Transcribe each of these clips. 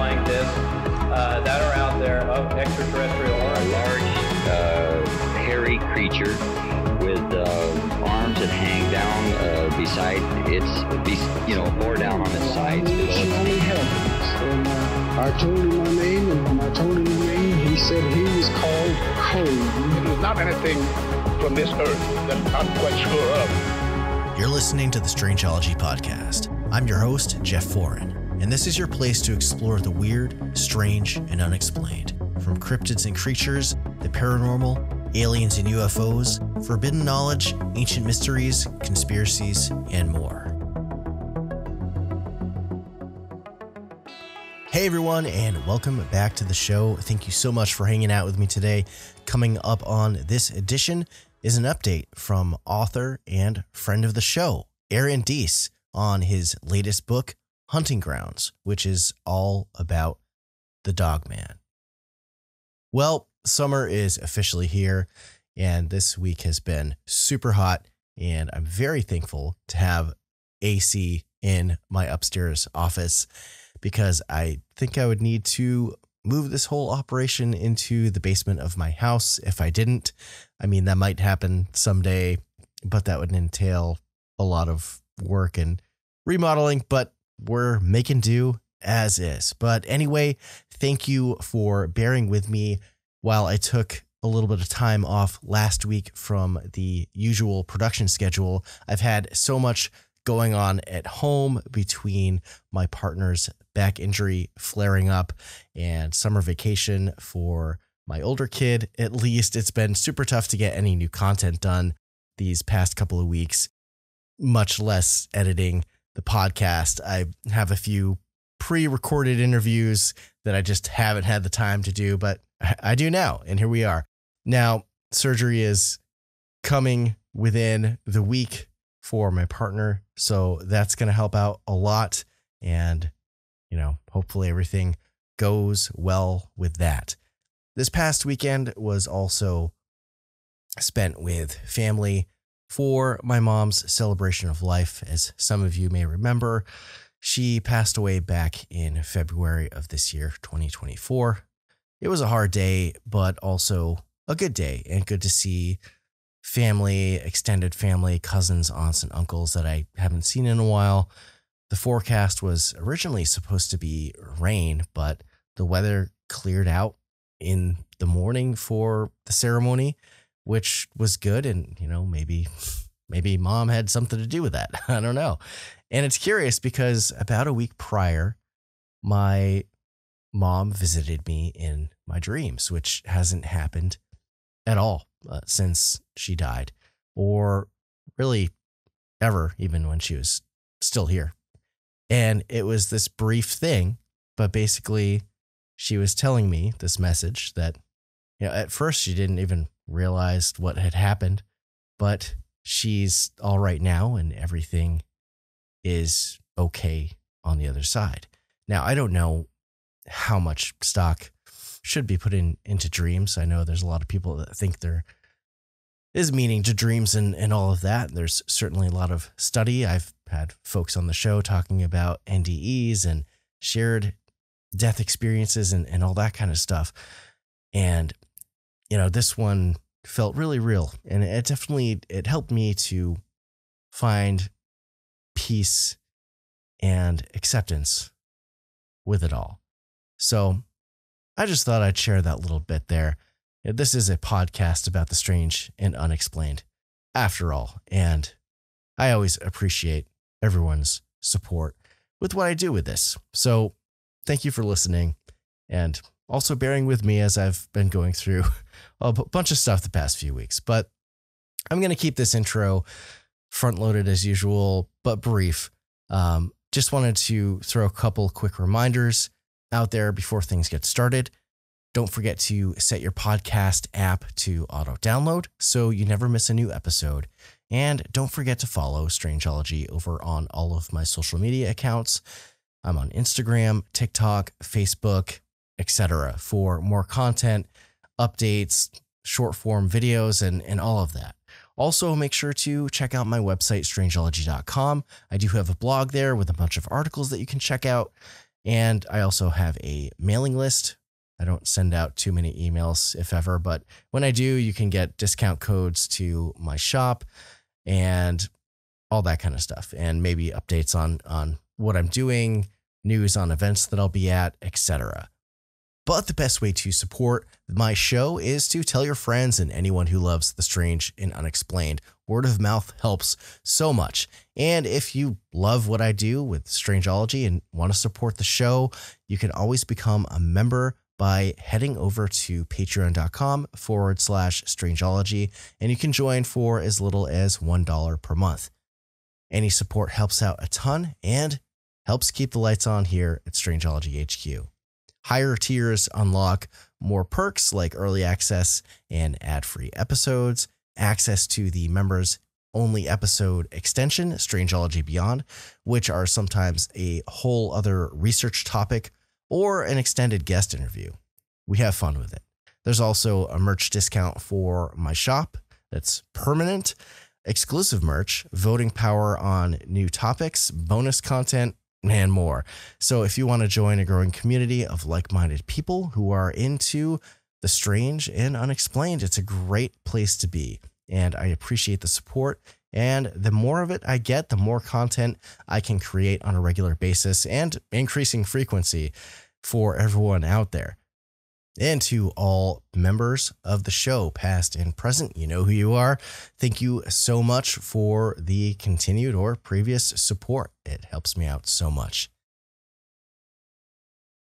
scientists that are out there of extraterrestrial origin. A large, hairy creature with arms that hang down beside its, or down on its sides. I told him my name, and when I told him the name, he said he was called Cole. It was not anything from this earth that I'm quite sure of. You're listening to the Strangeology Podcast. I'm your host, Jeff Foran, and this is your place to explore the weird, strange, and unexplained. From cryptids and creatures, the paranormal, aliens and UFOs, forbidden knowledge, ancient mysteries, conspiracies, and more. Hey everyone, and welcome back to the show. Thank you so much for hanging out with me today. Coming up on this edition is an update from author and friend of the show, Deese, on his latest book, Hunting Grounds, which is all about the Dogman. Well, summer is officially here, and this week has been super hot, and I'm very thankful to have AC in my upstairs office, because I think I would need to move this whole operation into the basement of my house if I didn't. I mean, that might happen someday, but that would entail a lot of work and remodeling, but we're making do as is. But anyway, thank you for bearing with me while I took a little bit of time off last week from the usual production schedule. I've had so much going on at home between my partner's back injury flaring up and summer vacation for my older kid. At least it's been super tough to get any new content done these past couple of weeks, much less editing the podcast. I have a few pre-recorded interviews that I just haven't had the time to do, but I do now. And here we are. Now, surgery is coming within the week for my partner, so that's going to help out a lot. And, hopefully everything goes well with that. This past weekend was also spent with family for my mom's celebration of life. As some of you may remember, she passed away back in February of this year, 2024. It was a hard day, but also a good day, and good to see family, extended family, cousins, aunts, and uncles that I haven't seen in a while. The forecast was originally supposed to be rain, but the weather cleared out in the morning for the ceremony, which was good. And, maybe mom had something to do with that. I don't know. And it's curious because about a week prior, my mom visited me in my dreams, which hasn't happened at all since she died, or really ever, even when she was still here. And it was this brief thing, but basically she was telling me this message that, at first she didn't even realize what had happened, but she's all right now and everything is okay on the other side. Now, I don't know how much stock should be put into dreams. I know there's a lot of people that think there is meaning to dreams and all of that. There's certainly a lot of study. I've had folks on the show talking about NDEs and shared death experiences and all that kind of stuff. And, this one felt really real, and it helped me to find peace and acceptance with it all. So I just thought I'd share that little bit there. This is a podcast about the strange and unexplained, after all, and I always appreciate everyone's support with what I do with this. So thank you for listening, and also bearing with me as I've been going through a bunch of stuff the past few weeks. But I'm going to keep this intro front-loaded as usual, but brief. Just wanted to throw a couple quick reminders out there before things get started. Don't forget to set your podcast app to auto-download so you never miss a new episode. And don't forget to follow Strangeology over on all of my social media accounts. I'm on Instagram, TikTok, Facebook, etc. for more content, updates, short-form videos, and all of that. Also, make sure to check out my website, strangeology.com. I do have a blog there with a bunch of articles that you can check out. And I also have a mailing list. I don't send out too many emails, if ever, but when I do, you can get discount codes to my shop and all that kind of stuff, and maybe updates on what I'm doing, news on events that I'll be at, etc. But the best way to support my show is to tell your friends and anyone who loves the strange and unexplained. Word of mouth helps so much. And if you love what I do with Strangeology and want to support the show, you can always become a member by heading over to patreon.com/Strangeology, and you can join for as little as $1 per month. Any support helps out a ton and helps keep the lights on here at Strangeology HQ. Higher tiers unlock more perks like early access and ad-free episodes, access to the members-only episode extension, Strangeology Beyond, which are sometimes a whole other research topic or an extended guest interview. We have fun with it. There's also a merch discount for my shop that's permanent, exclusive merch, voting power on new topics, bonus content, and more. So if you want to join a growing community of like-minded people who are into the strange and unexplained, it's a great place to be. And I appreciate the support. And the more of it I get, the more content I can create on a regular basis and increasing frequency for everyone out there. And to all members of the show, past and present, you know who you are. Thank you so much for the continued or previous support. It helps me out so much.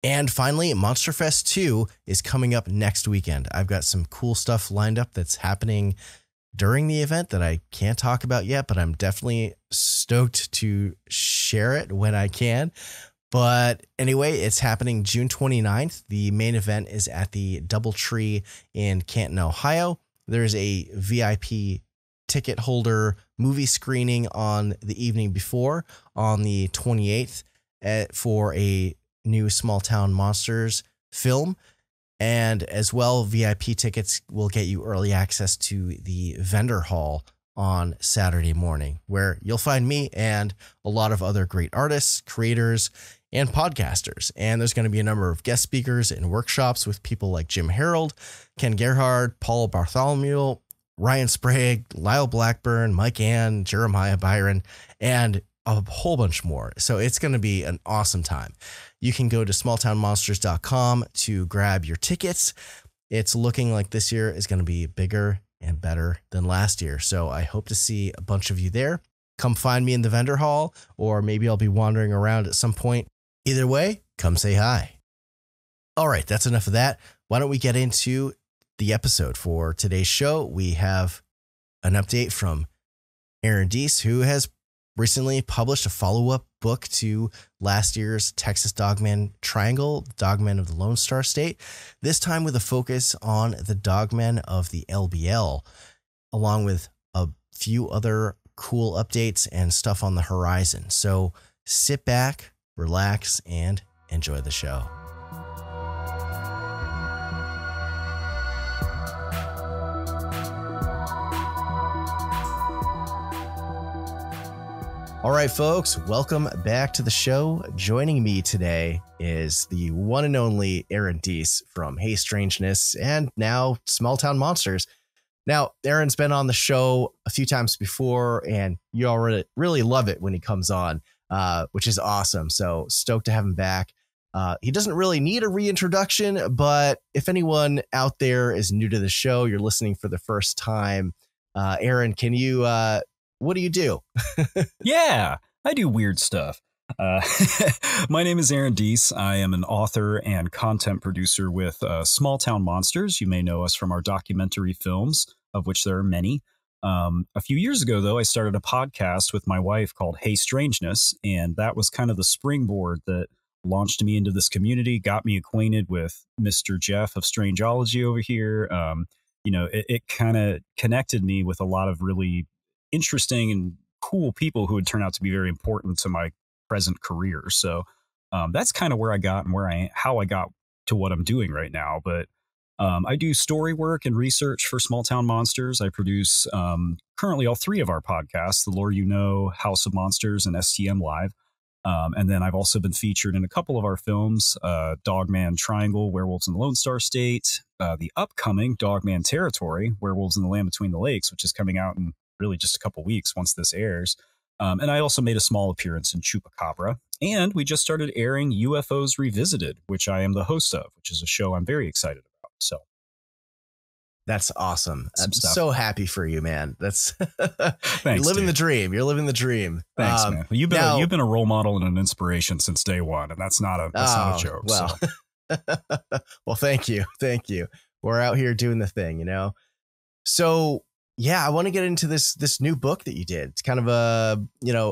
And finally, Monster Fest 2 is coming up next weekend. I've got some cool stuff lined up that's happening during the event that I can't talk about yet, but I'm definitely stoked to share it when I can. But anyway, it's happening June 29th. The main event is at the Doubletree in Canton, Ohio. There's a VIP ticket holder movie screening on the evening before, on the 28th, for a new Small Town Monsters film. And as well, VIP tickets will get you early access to the vendor hall on Saturday morning, where you'll find me and a lot of other great artists, creators, and podcasters. And there's going to be a number of guest speakers and workshops with people like Jim Harold, Ken Gerhard, Paul Bartholomew, Ryan Sprague, Lyle Blackburn, Mike Ann, Jeremiah Byron, and a whole bunch more. So it's going to be an awesome time. You can go to smalltownmonsters.com to grab your tickets. It's looking like this year is going to be bigger and better than last year. So I hope to see a bunch of you there. Come find me in the vendor hall, or maybe I'll be wandering around at some point. Either way, come say hi. All right, that's enough of that. Why don't we get into the episode for today's show? We have an update from Aaron Deese, who has recently published a follow-up book to last year's Texas Dogman Triangle, Dogmen of the Lone Star State, this time with a focus on the Dogmen of the LBL, along with a few other cool updates and stuff on the horizon. So sit back, relax, and enjoy the show. All right, folks, welcome back to the show. Joining me today is the one and only Aaron Deese from Hey Strangeness and now Small Town Monsters. Now, Aaron's been on the show a few times before, and you already really love it when he comes on, which is awesome. So stoked to have him back. He doesn't really need a reintroduction, but if anyone out there is new to the show, you're listening for the first time, Aaron, can you, what do you do? Yeah, I do weird stuff. My name is Aaron Deese. I am an author and content producer with Small Town Monsters. You may know us from our documentary films, of which there are many. A few years ago, though, I started a podcast with my wife called Hey Strangeness, and that was kind of the springboard that launched me into this community, got me acquainted with Mr. Jeff of Strangeology over here. It kind of connected me with a lot of really interesting and cool people who would turn out to be very important to my present career. So that's kind of where I got and how I got to what I'm doing right now. But I do story work and research for Small Town Monsters. I produce currently all three of our podcasts, The Lore You Know, House of Monsters, and STM Live. And then I've also been featured in a couple of our films, Dogman Triangle, Werewolves in the Lone Star State, the upcoming Dogman Territory, Werewolves in the Land Between the Lakes, which is coming out in really just a couple weeks once this airs. And I also made a small appearance in Chupacabra. And we just started airing UFOs Revisited, which I am the host of, which is a show I'm very excited about. So that's awesome. I'm so happy for you, man. That's Thanks, you're living dude. the dream. You're living the dream. Thanks, man. Well, you've been a role model and an inspiration since day one, and that's not a joke. Well, so. Well, thank you. We're out here doing the thing, you know. So yeah, I want to get into this new book that you did. It's kind of a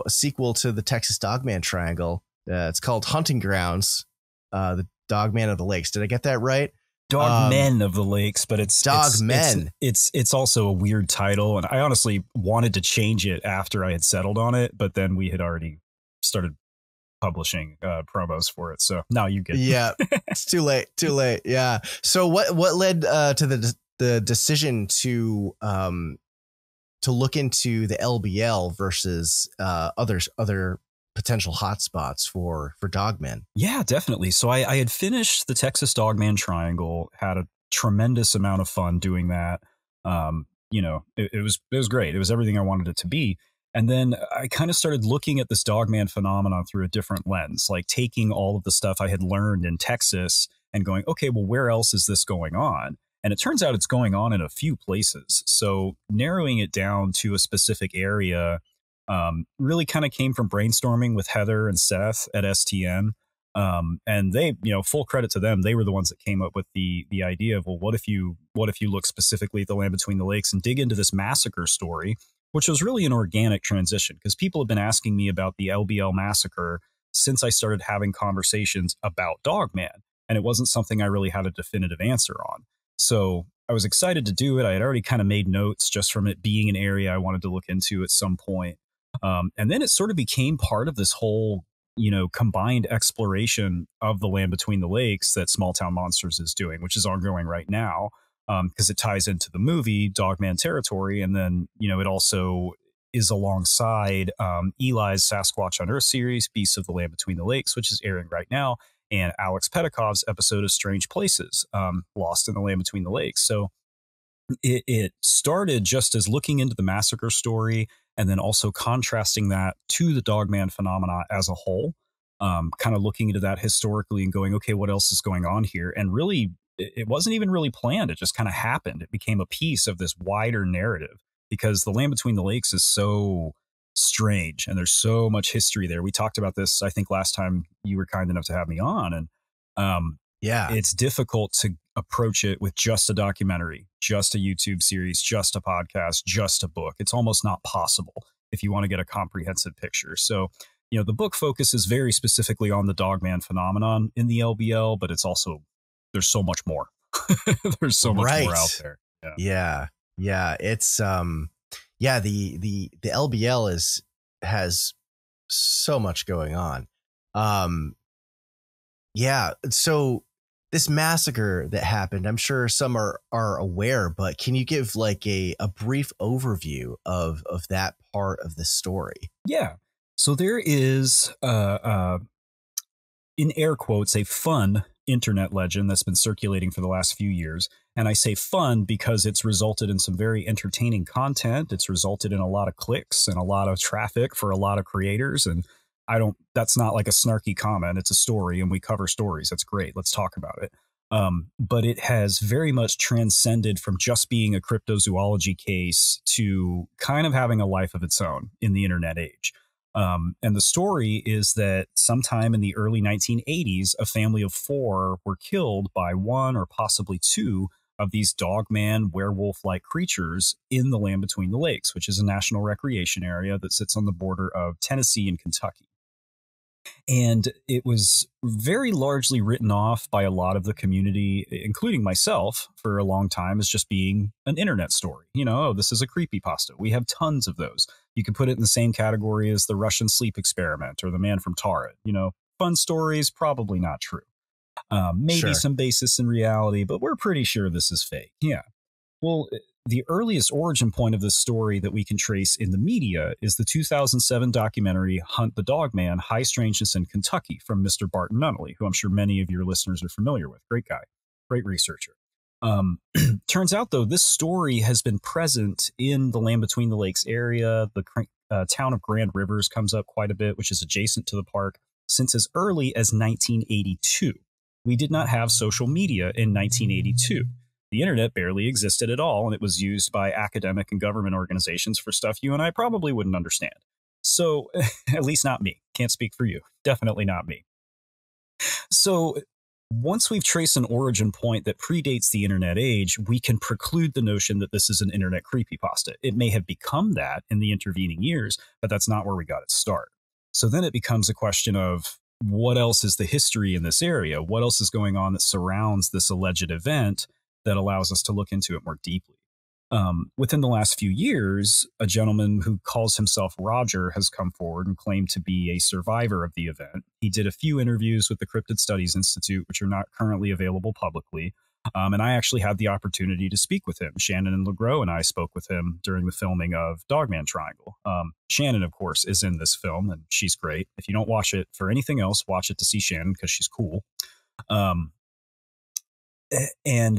sequel to the Texas Dogman Triangle. It's called Hunting Grounds, the Dogman of the Lakes. Did I get that right? Dogmen of the Lakes, but it's Dogmen. It's also a weird title, and I honestly wanted to change it after I had settled on it, but then we had already started publishing promos for it. So now you get Yeah, it's too late. Yeah. So what led to the decision to look into the LBL versus other potential hotspots for Dogmen? Yeah, definitely. So I had finished the Texas Dogman Triangle, had a tremendous amount of fun doing that. It was great. It was everything I wanted it to be. And then I kind of started looking at this Dogman phenomenon through a different lens, like taking all of the stuff I had learned in Texas and going, okay, well, where else is this going on? And it turns out it's going on in a few places. So narrowing it down to a specific area really kind of came from brainstorming with Heather and Seth at STM. And they, full credit to them, they were the ones that came up with the idea of, well, what if you look specifically at the Land Between the Lakes and dig into this massacre story, which was really an organic transition because people have been asking me about the LBL massacre since I started having conversations about Dogman. And it wasn't something I really had a definitive answer on. So I was excited to do it. I had already kind of made notes just from it being an area I wanted to look into at some point. And then it sort of became part of this whole, combined exploration of the Land Between the Lakes that Small Town Monsters is doing, which is ongoing right now, because it ties into the movie Dogman Territory. And then, it also is alongside Eli's Sasquatch on Earth series, Beasts of the Land Between the Lakes, which is airing right now, and Alex Petakov's episode of Strange Places, Lost in the Land Between the Lakes. So it started just as looking into the massacre story and then also contrasting that to the Dogman phenomena as a whole, kind of looking into that historically and going, okay, what else is going on here? And really, it wasn't even really planned. It just kind of happened. It became a piece of this wider narrative because the Land Between the Lakes is so strange and there's so much history there. We talked about this, I think, last time you were kind enough to have me on. And it's difficult to approach it with just a documentary, just a YouTube series, just a podcast, just a book. It's almost not possible if you want to get a comprehensive picture. So, the book focuses very specifically on the Dogman phenomenon in the LBL, but it's also, there's so much more. There's so much more out there. Yeah. It's, the LBL has so much going on. So this massacre that happened, I'm sure some are aware, but can you give like a brief overview of that part of the story? Yeah. So there is, in air quotes, a fun internet legend that's been circulating for the last few years. And I say fun because it's resulted in some very entertaining content. It's resulted in a lot of clicks and a lot of traffic for a lot of creators. And that's not like a snarky comment. It's a story and we cover stories. That's great. Let's talk about it. But it has very much transcended from just being a cryptozoology case to kind of having a life of its own in the internet age. And the story is that sometime in the early 1980s, a family of 4 were killed by one or possibly 2 of these dogman werewolf-like creatures in the Land Between the Lakes, which is a national recreation area that sits on the border of Tennessee and Kentucky. And it was very largely written off by a lot of the community, including myself, for a long time as just being an internet story. This is a creepypasta. We have tons of those. You can put it in the same category as the Russian sleep experiment or the man from Tarid. Fun stories, probably not true. Maybe some basis in reality, but we're pretty sure this is fake. Yeah. Well, the earliest origin point of this story that we can trace in the media is the 2007 documentary Hunt the Dogman, High Strangeness in Kentucky from Mr. Barton Nunnally, who I'm sure many of your listeners are familiar with. Great guy, great researcher. Turns out, though, this story has been present in the Land Between the Lakes area. The town of Grand Rivers comes up quite a bit, which is adjacent to the park, since as early as 1982. We did not have social media in 1982. The internet barely existed at all, and it was used by academic and government organizations for stuff you and I probably wouldn't understand. So, at least not me. Can't speak for you. Definitely not me. So, once we've traced an origin point that predates the internet age, we can preclude the notion that this is an internet creepypasta. It may have become that in the intervening years, but that's not where we got its start. So then it becomes a question of what else is the history in this area? What else is going on that surrounds this alleged event that allows us to look into it more deeply? Within the last few years, a gentleman who calls himself Roger has come forward and claimed to be a survivor of the event. He did a few interviews with the Cryptid Studies Institute, which are not currently available publicly. And I actually had the opportunity to speak with him. Shannon and LeGros and I spoke with him during the filming of Dogman Triangle. Shannon, of course, is in this film, and she's great. If you don't watch it for anything else, watch it to see Shannon because she's cool. And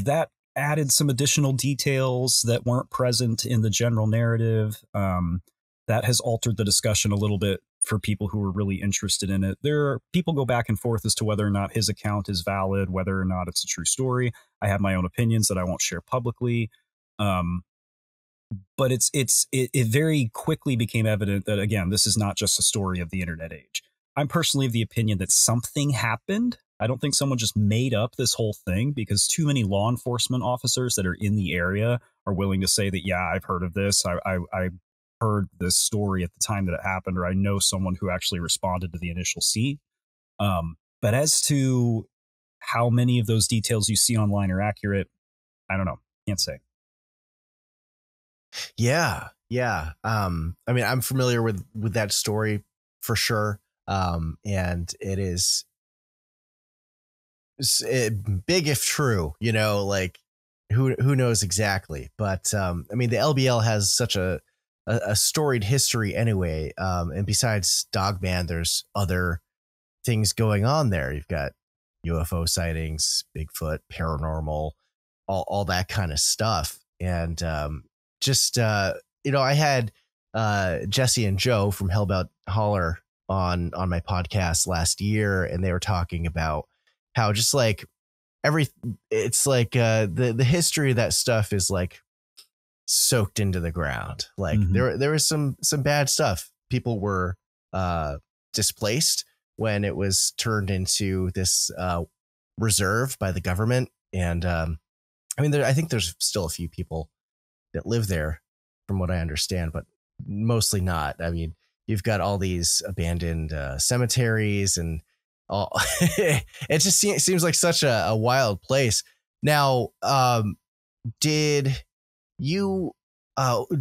that added some additional details that weren't present in the general narrative. That has altered the discussion a little bit for people who are really interested in it. People go back and forth as to whether or not his account is valid, whether or not it's a true story. I have my own opinions that I won't share publicly. But it very quickly became evident that, again, this is not just a story of the internet age. I'm personally of the opinion that something happened. I don't think someone just made up this whole thing, because too many law enforcement officers that are in the area are willing to say that, yeah, I've heard of this. I heard this story at the time that it happened, or I know someone who actually responded to the initial scene. But as to how many of those details you see online are accurate, I don't know. Can't say. Yeah. I mean, I'm familiar with that story for sure. And it is big if true, like who knows exactly. But I mean, the LBL has such a storied history anyway. And besides Dogman, there's other things going on there. You've got UFO sightings, Bigfoot, paranormal, all that kind of stuff. And I had Jesse and Joe from Hellbound Holler on my podcast last year, and they were talking about how just like it's like the history of that stuff is like soaked into the ground. Like there was some bad stuff. People were displaced when it was turned into this reserve by the government. And I mean, I think there's still a few people that live there from what I understand, but mostly not. I mean, you've got all these abandoned cemeteries and all. It just seems like such a wild place. Now, did you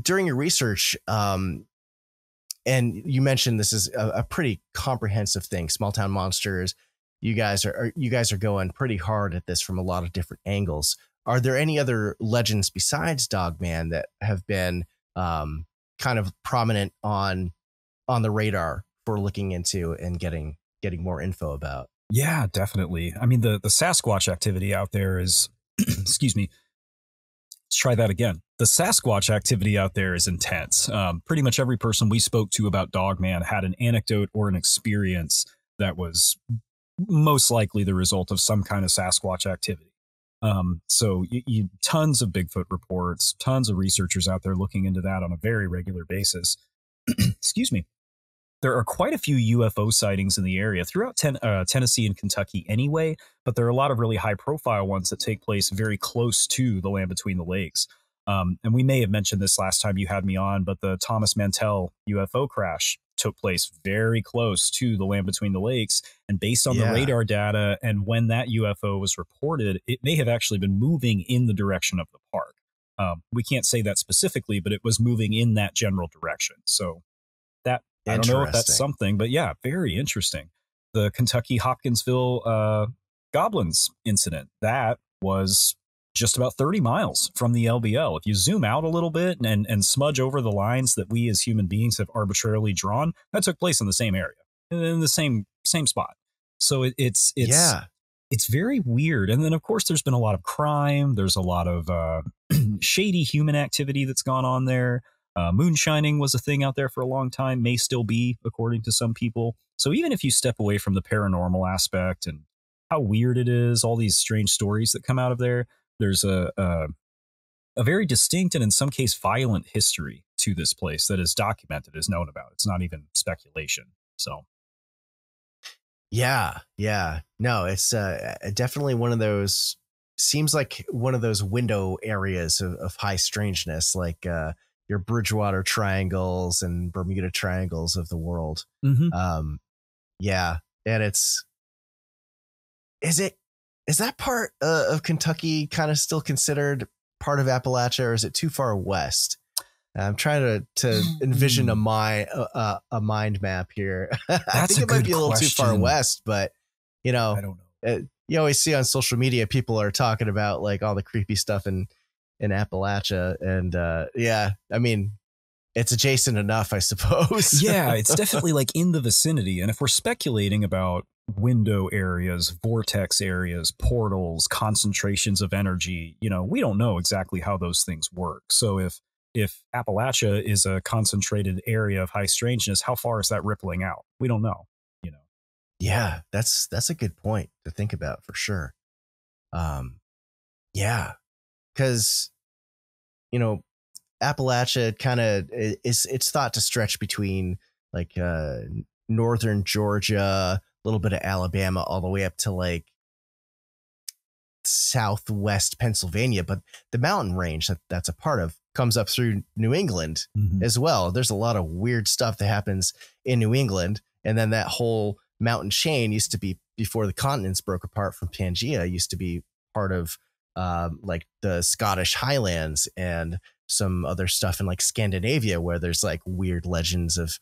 during your research, and you mentioned this is a pretty comprehensive thing, Small Town Monsters, you guys are going pretty hard at this from a lot of different angles. Are there any other legends besides Dogman that have been kind of prominent on the radar for looking into and getting more info about? Yeah, definitely. I mean, the Sasquatch activity out there is, excuse me, let's try that again. The Sasquatch activity out there is intense. Pretty much every person we spoke to about Dogman had an anecdote or an experience that was most likely the result of some kind of Sasquatch activity. So you tons of Bigfoot reports, tons of researchers out there looking into that on a very regular basis. Excuse me. There are quite a few UFO sightings in the area throughout Tennessee and Kentucky anyway, but there are a lot of really high profile ones that take place very close to the Land Between the Lakes. And we may have mentioned this last time you had me on, but the Thomas Mantell UFO crash took place very close to the Land Between the Lakes. And based on the radar data and when that UFO was reported, it may have actually been moving in the direction of the park. We can't say that specifically, but it was moving in that general direction. So that, I don't know if that's something, but yeah, very interesting. The Kentucky Hopkinsville Goblins incident, that was just about 30 miles from the LBL. If you zoom out a little bit and smudge over the lines that we as human beings have arbitrarily drawn, that took place in the same area, in the same spot. So it's very weird. And then, of course, there's been a lot of crime. There's a lot of shady human activity that's gone on there. Moonshining was a thing out there for a long time, may still be, according to some people. So even if you step away from the paranormal aspect and how weird it is, all these strange stories that come out of there, there's a very distinct and in some case violent history to this place that is documented, is known about. It's not even speculation. So. Yeah. No, it's definitely one of those, seems like one of those window areas of high strangeness, like your Bridgewater triangles and Bermuda triangles of the world. Mm-hmm. Yeah. And is that part of Kentucky kind of still considered part of Appalachia, or is it too far west? I'm trying to envision a mind map here. I think it might be a little too far west, but I don't know. You always see on social media, people are talking about like all the creepy stuff in Appalachia. And I mean, it's adjacent enough, I suppose. Yeah, it's definitely like in the vicinity. And if we're speculating about window areas, vortex areas, portals, concentrations of energy, we don't know exactly how those things work. So if Appalachia is a concentrated area of high strangeness, how far is that rippling out? We don't know, Yeah, that's a good point to think about for sure. Yeah, because, Appalachia kind of it's thought to stretch between like northern Georgia, a little bit of Alabama, all the way up to like southwest Pennsylvania. But the mountain range that's a part of comes up through New England as well. There's a lot of weird stuff that happens in New England. And then that whole mountain chain used to be, before the continents broke apart from Pangea, used to be part of like the Scottish Highlands and some other stuff in like Scandinavia, where there's like weird legends of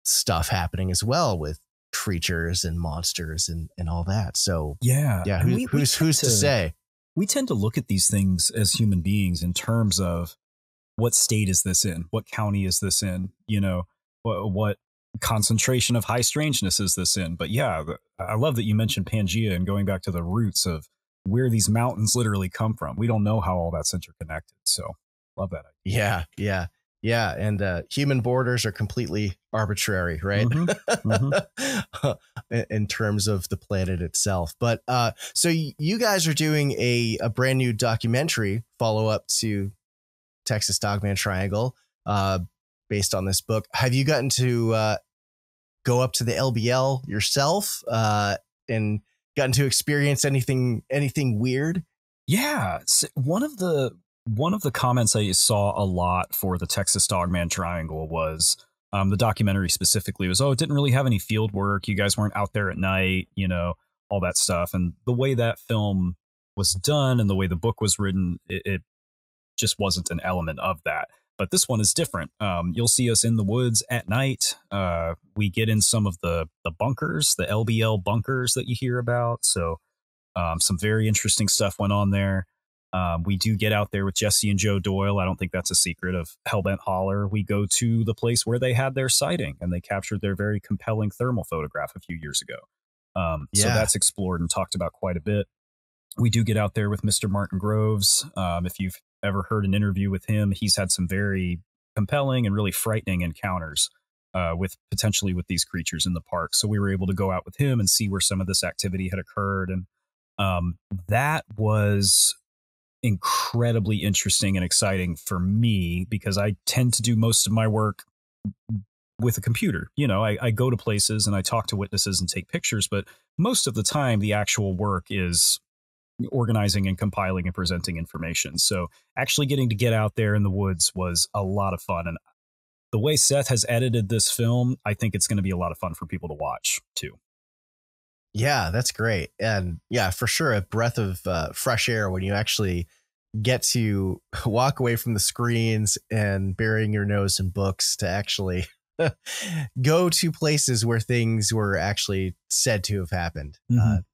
stuff happening as well with creatures and monsters and all that. So yeah. Who's to say? We tend to look at these things as human beings in terms of what state is this in? What county is this in? What concentration of high strangeness is this in? But yeah, I love that you mentioned Pangea and going back to the roots of where these mountains literally come from. We don't know how all that's interconnected. So love that idea. Yeah. And human borders are completely arbitrary, right? In terms of the planet itself. But so you guys are doing a brand new documentary follow up to Texas Dogman Triangle based on this book. Have you gotten to go up to the LBL yourself and gotten to experience anything weird? Yeah. One of the comments I saw a lot for the Texas Dogman Triangle was the documentary specifically was, it didn't really have any field work. You guys weren't out there at night, all that stuff. And the way that film was done and the way the book was written, it just wasn't an element of that. But this one is different. You'll see us in the woods at night. We get in some of the bunkers, the LBL bunkers that you hear about. So some very interesting stuff went on there. We do get out there with Jesse and Joe Doyle. I don't think that's a secret of Hellbent Holler. We go to the place where they had their sighting and they captured their very compelling thermal photograph a few years ago. So that's explored and talked about quite a bit. We do get out there with Mr. Martin Groves. If you've ever heard an interview with him, he's had some very compelling and really frightening encounters with these creatures in the park. So we were able to go out with him and see where some of this activity had occurred. And that was incredibly interesting and exciting for me because I tend to do most of my work with a computer. I go to places and I talk to witnesses and take pictures, but most of the time the actual work is organizing and compiling and presenting information. So actually getting to get out there in the woods was a lot of fun. And the way Seth has edited this film, I think it's going to be a lot of fun for people to watch too. Yeah, that's great. And yeah, for sure, a breath of fresh air when you actually get to walk away from the screens and burying your nose in books to actually go to places where things were actually said to have happened.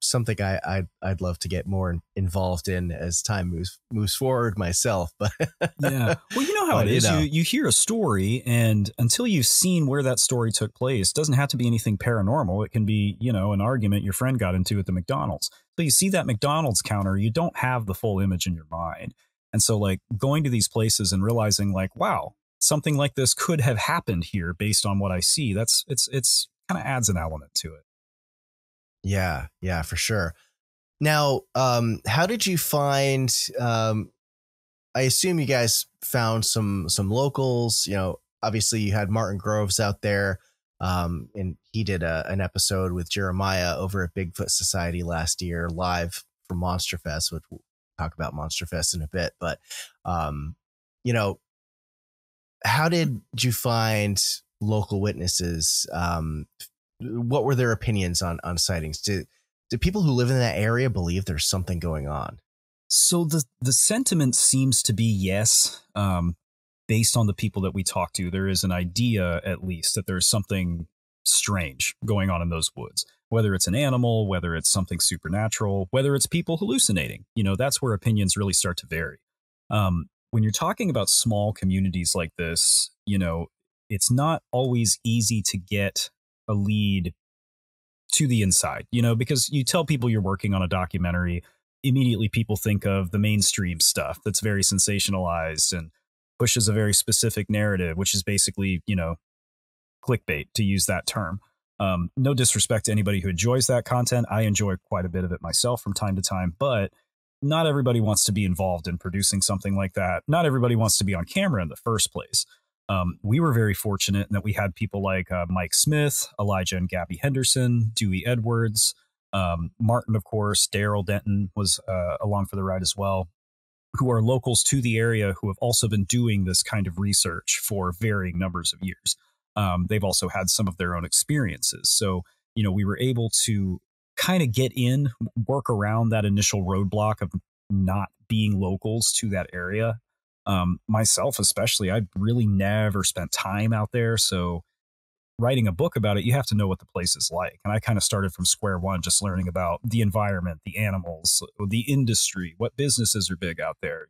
Something I'd love to get more involved in as time moves forward myself. But yeah, well, you know how it is. You hear a story, and until you've seen where that story took place, it doesn't have to be anything paranormal. It can be, an argument your friend got into at the McDonald's. So you see that McDonald's counter, you don't have the full image in your mind. And so like going to these places and realizing like, wow, something like this could have happened here based on what I see. It's kind of adds an element to it. Yeah, for sure. Now, how did you find, I assume you guys found some locals, obviously you had Martin Groves out there. And he did an episode with Jeremiah over at Bigfoot Society last year, live from Monster Fest, which we'll talk about Monster Fest in a bit. But, how did you find local witnesses? What were their opinions on sightings? Do people who live in that area believe there's something going on? So the sentiment seems to be yes. Based on the people that we talk to, there is an idea, at least, that there's something strange going on in those woods, whether it's an animal, whether it's something supernatural, whether it's people hallucinating. That's where opinions really start to vary. When you're talking about small communities like this, it's not always easy to get a lead to the inside, because you tell people you're working on a documentary, immediately people think of the mainstream stuff that's very sensationalized and pushes a very specific narrative, which is basically, clickbait, to use that term. No disrespect to anybody who enjoys that content. I enjoy quite a bit of it myself from time to time, but not everybody wants to be involved in producing something like that. Not everybody wants to be on camera in the first place. We were very fortunate in that we had people like Mike Smith, Elijah and Gabby Henderson, Dewey Edwards, Martin, of course, Daryl Denton was along for the ride as well, who are locals to the area who have also been doing this kind of research for varying numbers of years. They've also had some of their own experiences. So, we were able to kind of work around that initial roadblock of not being locals to that area. Myself, especially, I really never spent time out there. So writing a book about it, you have to know what the place is like. And I kind of started from square one, just learning about the environment, the animals, the industry, what businesses are big out there,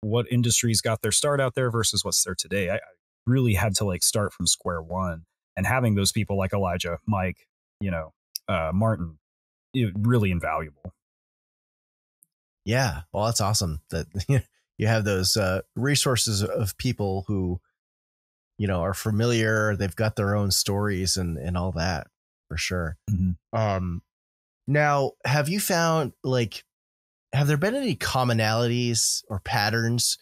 what industries got their start out there versus what's there today. I really had to start from square one, and having those people like Elijah, Mike, Martin, really invaluable. Yeah. Well, that's awesome that you have those resources of people who, are familiar. They've got their own stories and all that, for sure. Mm-hmm. Now, have you found, have there been any commonalities or patterns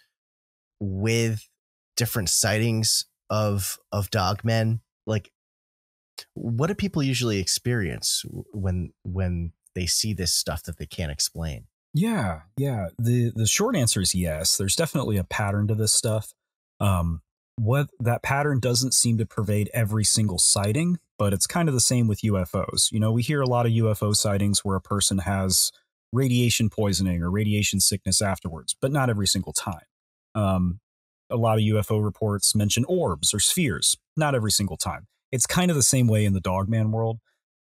with different sightings of Dogmen? What do people usually experience when they see this stuff that they can't explain? Yeah. The short answer is yes. There's definitely a pattern to this stuff. What that pattern doesn't seem to pervade every single sighting, but it's kind of the same with UFOs. We hear a lot of UFO sightings where a person has radiation poisoning or radiation sickness afterwards, but not every single time. A lot of UFO reports mention orbs or spheres, not every single time. It's kind of the same way in the Dogman world.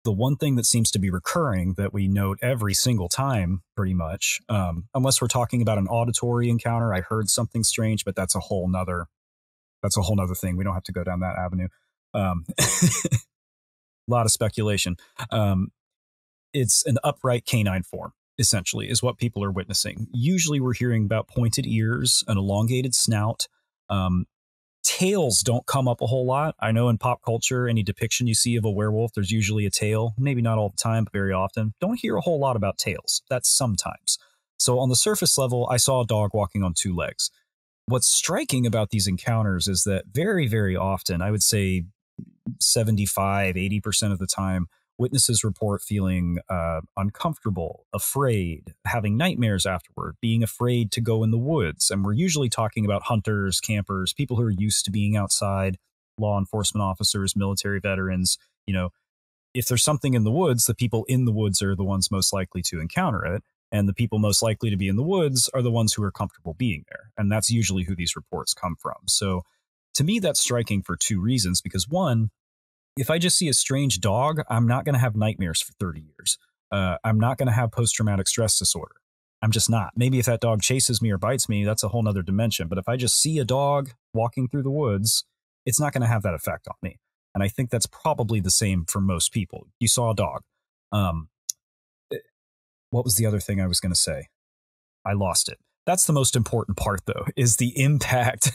The one thing that seems to be recurring that we note every single time, pretty much, unless we're talking about an auditory encounter, I heard something strange, but that's a whole nother thing. We don't have to go down that avenue. A lot of speculation. It's an upright canine form, essentially, is what people are witnessing. Usually we're hearing about pointed ears, an elongated snout. Tails don't come up a whole lot. I know in pop culture, any depiction you see of a werewolf, there's usually a tail. Maybe not all the time, but very often. Don't hear a whole lot about tails. That's sometimes. So on the surface level, I saw a dog walking on two legs. What's striking about these encounters is that very, very often, I would say 75, 80% of the time, witnesses report feeling uncomfortable, afraid, having nightmares afterward, being afraid to go in the woods. And we're usually talking about hunters, campers, people who are used to being outside, law enforcement officers, military veterans. If there's something in the woods, the people in the woods are the ones most likely to encounter it. And the people most likely to be in the woods are the ones who are comfortable being there. And that's usually who these reports come from. So to me, that's striking for two reasons. Because one, if I just see a strange dog, I'm not going to have nightmares for 30 years. I'm not going to have post-traumatic stress disorder. I'm just not. Maybe if that dog chases me or bites me, that's a whole nother dimension. But if I just see a dog walking through the woods, it's not going to have that effect on me. And I think that's probably the same for most people. You saw a dog. What was the other thing I was going to say? I lost it. That's the most important part, though, is the impact.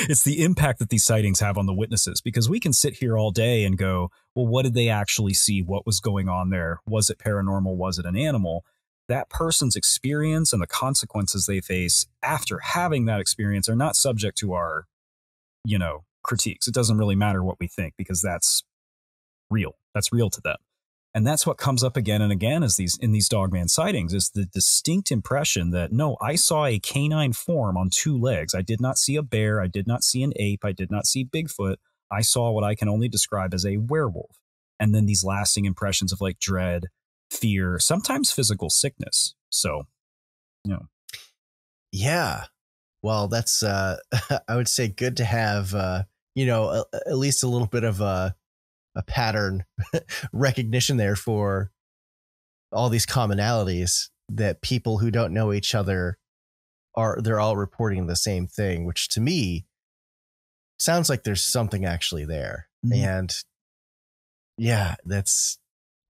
It's the impact that these sightings have on the witnesses, because we can sit here all day and go, well, what did they actually see? What was going on there? Was it paranormal? Was it an animal? That person's experience and the consequences they face after having that experience are not subject to our, critiques. It doesn't really matter what we think, because that's real. That's real to them. And that's what comes up again and again in these Dogman sightings, is the distinct impression that, no, I saw a canine form on two legs. I did not see a bear. I did not see an ape. I did not see Bigfoot. I saw what I can only describe as a werewolf. And then these lasting impressions of like dread, fear, sometimes physical sickness. So, Yeah. Well, that's, I would say, good to have, at least a little bit of a pattern recognition there for all these commonalities, that people who don't know each other they're all reporting the same thing, which to me sounds like there's something actually there. Mm-hmm. And yeah, that's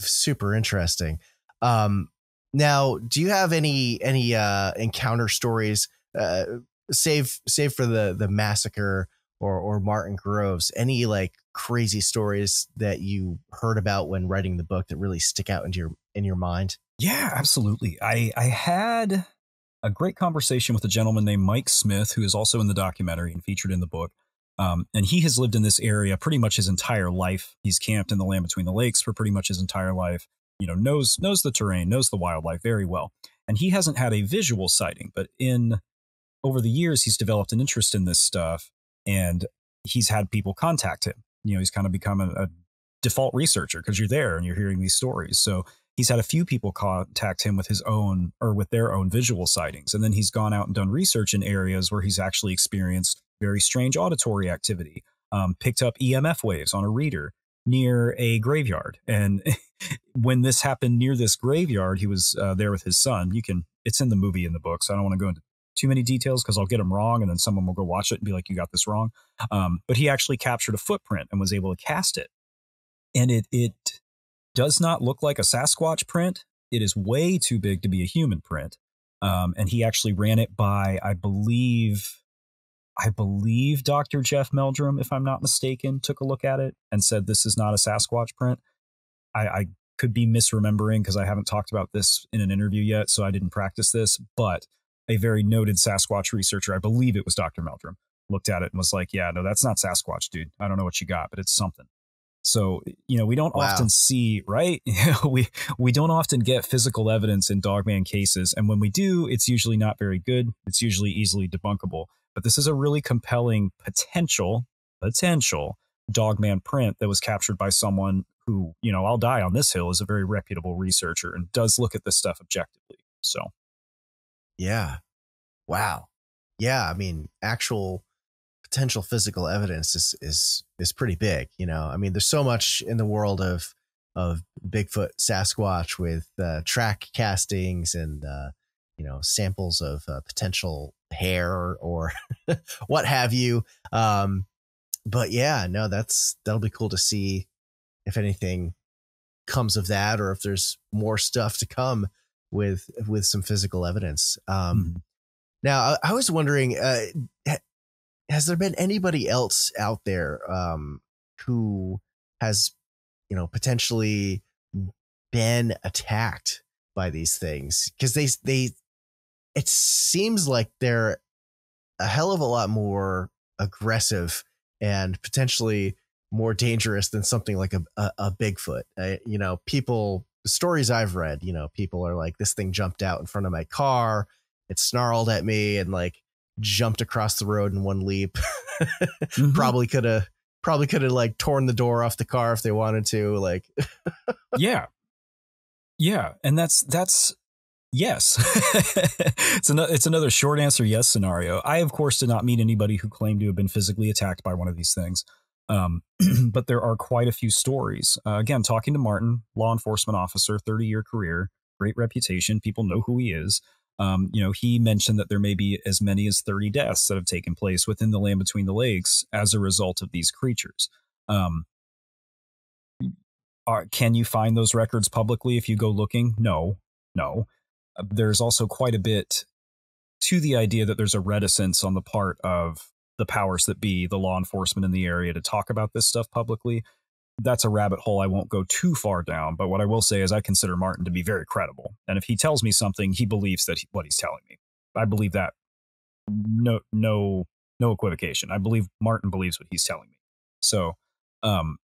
super interesting. Now, do you have any encounter stories, save for the massacre or Martin Groves, any like crazy stories that you heard about when writing the book that really stick out in your mind? Yeah, absolutely. I had a great conversation with a gentleman named Mike Smith, who is also in the documentary and featured in the book. And he has lived in this area pretty much his entire life. He's camped in the land between the lakes for pretty much his entire life. Knows the terrain, knows the wildlife very well. And he hasn't had a visual sighting, but over the years, he's developed an interest in this stuff, and he's had people contact him. He's kind of become a default researcher, because you're there and you're hearing these stories. So he's had a few people contact him with their own visual sightings. And then he's gone out and done research in areas where he's actually experienced very strange auditory activity, picked up EMF waves on a reader near a graveyard. And when this happened near this graveyard, he was there with his son. It's in the movie, in the book, so I don't want to go into too many details because I'll get them wrong, and then someone will go watch it and be like, you got this wrong. But he actually captured a footprint and was able to cast it. And it does not look like a Sasquatch print. It is way too big to be a human print. And he actually ran it by, I believe Dr. Jeff Meldrum, if I'm not mistaken, took a look at it and said, this is not a Sasquatch print. I could be misremembering because I haven't talked about this in an interview yet, so I didn't practice this, but a very noted Sasquatch researcher, I believe it was Dr. Meldrum, looked at it and was like, yeah, no, that's not Sasquatch, dude. I don't know what you got, but it's something. So, we don't often see, right? We don't often get physical evidence in Dogman cases. And when we do, it's usually not very good. It's usually easily debunkable. But this is a really compelling potential Dogman print that was captured by someone who, I'll die on this hill, is a very reputable researcher and does look at this stuff objectively. So. Yeah. Wow. Yeah. I mean, actual potential physical evidence is pretty big. There's so much in the world of Bigfoot, Sasquatch with track castings and, samples of potential hair or what have you. But yeah, no, that'll be cool to see if anything comes of that, or if there's more stuff to come with some physical evidence. Now, I was wondering, has there been anybody else out there who has, potentially been attacked by these things? Because it seems like they're a hell of a lot more aggressive and potentially more dangerous than something like a Bigfoot. Stories I've read, people are like, this thing jumped out in front of my car, it snarled at me and like jumped across the road in one leap. Mm-hmm. Probably could have like torn the door off the car if they wanted to, like. Yeah. And that's Yes. It's another short answer yes scenario. I, of course, did not meet anybody who claimed to have been physically attacked by one of these things. But there are quite a few stories. Again, talking to Martin, law enforcement officer, 30-year career, great reputation. People know who he is. He mentioned that there may be as many as 30 deaths that have taken place within the land between the lakes as a result of these creatures. Can you find those records publicly if you go looking? No. There's also quite a bit to the idea that there's a reticence on the part of the powers that be, the law enforcement in the area, to talk about this stuff publicly. That's a rabbit hole I won't go too far down. But what I will say is I consider Martin to be very credible. And if he tells me something, he believes what he's telling me. I believe that. No equivocation. I believe Martin believes what he's telling me. So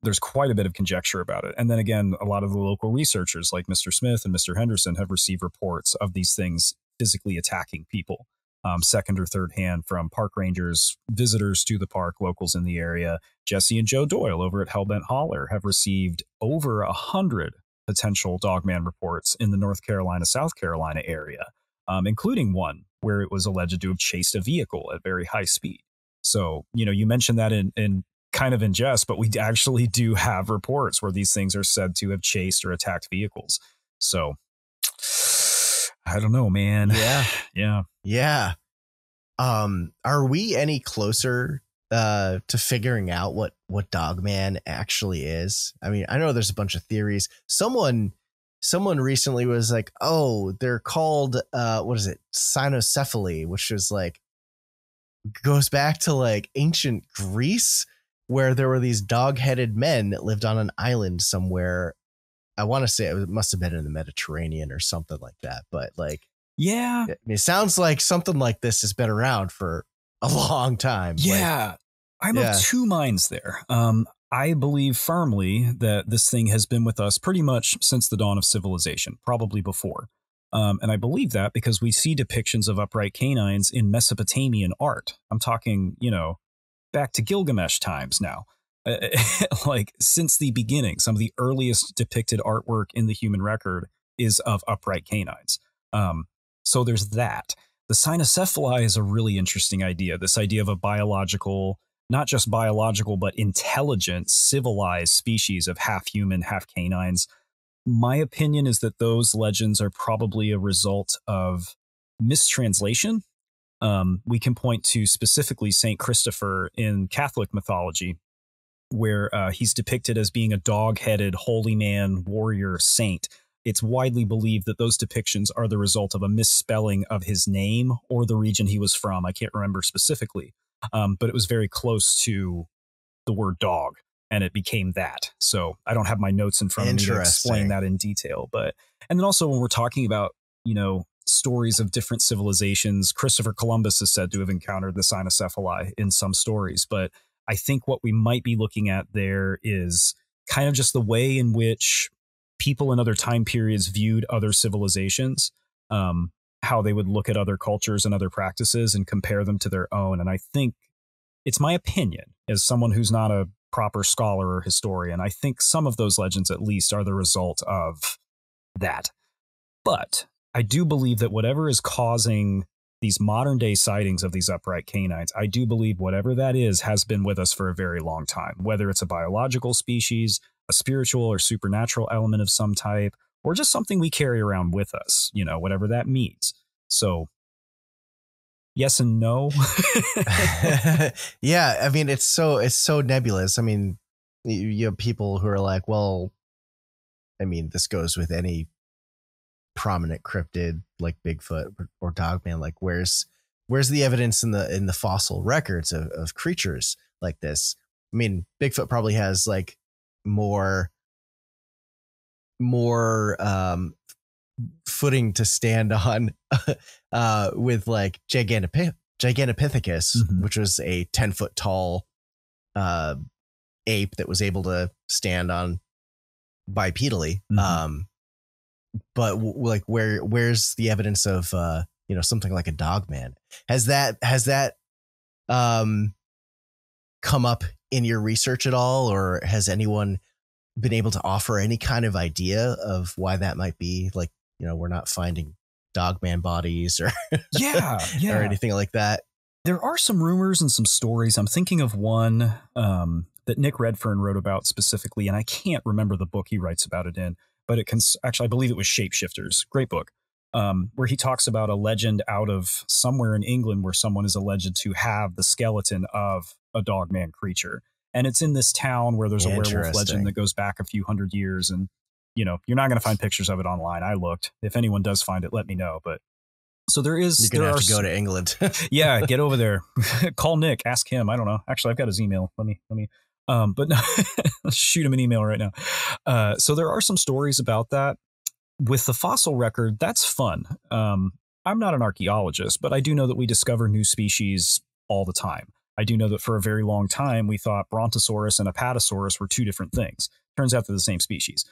there's quite a bit of conjecture about it. And then again, a lot of the local researchers like Mr. Smith and Mr. Henderson have received reports of these things physically attacking people, second or third hand, from park rangers, visitors to the park, locals in the area. Jesse and Joe Doyle over at Hellbent Holler have received over 100 potential Dogman reports in the North Carolina, South Carolina area, including one where it was alleged to have chased a vehicle at very high speed. So, you mentioned that in kind of in jest, but we actually do have reports where these things are said to have chased or attacked vehicles. So I don't know, man. Yeah. Are we any closer to figuring out what Dogman actually is? I mean, I know there's a bunch of theories. Someone recently was like, oh, they're called what is it, cynocephaly, which is like goes back to like ancient Greece, where there were these dog-headed men that lived on an island somewhere. I want to say it must have been in the Mediterranean or something like that. But like, yeah, it sounds like something like this has been around for a long time. Yeah, I'm of two minds there. I believe firmly that this thing has been with us pretty much since the dawn of civilization, probably before. And I believe that because we see depictions of upright canines in Mesopotamian art. I'm talking, back to Gilgamesh times now. Like since the beginning, some of the earliest depicted artwork in the human record is of upright canines. So there's that. The cynocephaly is a really interesting idea. This idea of a biological, not just biological, but intelligent, civilized species of half human, half canines. My opinion is that those legends are probably a result of mistranslation. We can point to specifically Saint Christopher in Catholic mythology, where he's depicted as being a dog-headed holy man, warrior, saint. It's widely believed that those depictions are the result of a misspelling of his name or the region he was from. I can't remember specifically, but it was very close to the word dog, and it became that. So I don't have my notes in front of me to explain that in detail. And then also when we're talking about, stories of different civilizations, Christopher Columbus is said to have encountered the cynocephaly in some stories. But I think what we might be looking at there is kind of just the way in which people in other time periods viewed other civilizations, how they would look at other cultures and other practices and compare them to their own. And I think it's my opinion as someone who's not a proper scholar or historian. I think some of those legends at least are the result of that. But I do believe that whatever is causing these modern day sightings of these upright canines, I do believe whatever that is has been with us for a very long time, whether it's a biological species, a spiritual or supernatural element of some type, or just something we carry around with us, whatever that means. So yes and no. Yeah. I mean, it's so nebulous. I mean, you have people who are like, well, I mean, this goes with any prominent cryptid like Bigfoot or Dogman. Like where's the evidence in the fossil records of creatures like this? I mean, Bigfoot probably has like more footing to stand on with like Gigantopithecus, which was a 10-foot tall ape that was able to stand on bipedally. But like where's the evidence of something like a Dogman? Has that come up in your research at all, or has anyone been able to offer any kind of idea of why that might be? Like, we're not finding Dogman bodies or yeah, or anything like that. There are some rumors and some stories. I'm thinking of one that Nick Redfern wrote about specifically, and I can't remember the book he writes about it in, but it can actually, I believe it was Shapeshifters. Great book. Where he talks about a legend out of somewhere in England where someone is alleged to have the skeleton of a Dogman creature. And it's in this town where there's a werewolf legend that goes back a few hundred years. And, you know, you're not going to find pictures of it online. I looked. If anyone does find it, let me know. But so there is. You're going to have to go to England. Yeah, get over there. Call Nick. Ask him. I don't know. Actually, I've got his email. Let me. But no, let's shoot him an email right now. So there are some stories about that. With the fossil record, that's fun. I'm not an archaeologist, but I do know that we discover new species all the time. I do know that for a very long time, we thought Brontosaurus and Apatosaurus were two different things. Turns out they're the same species.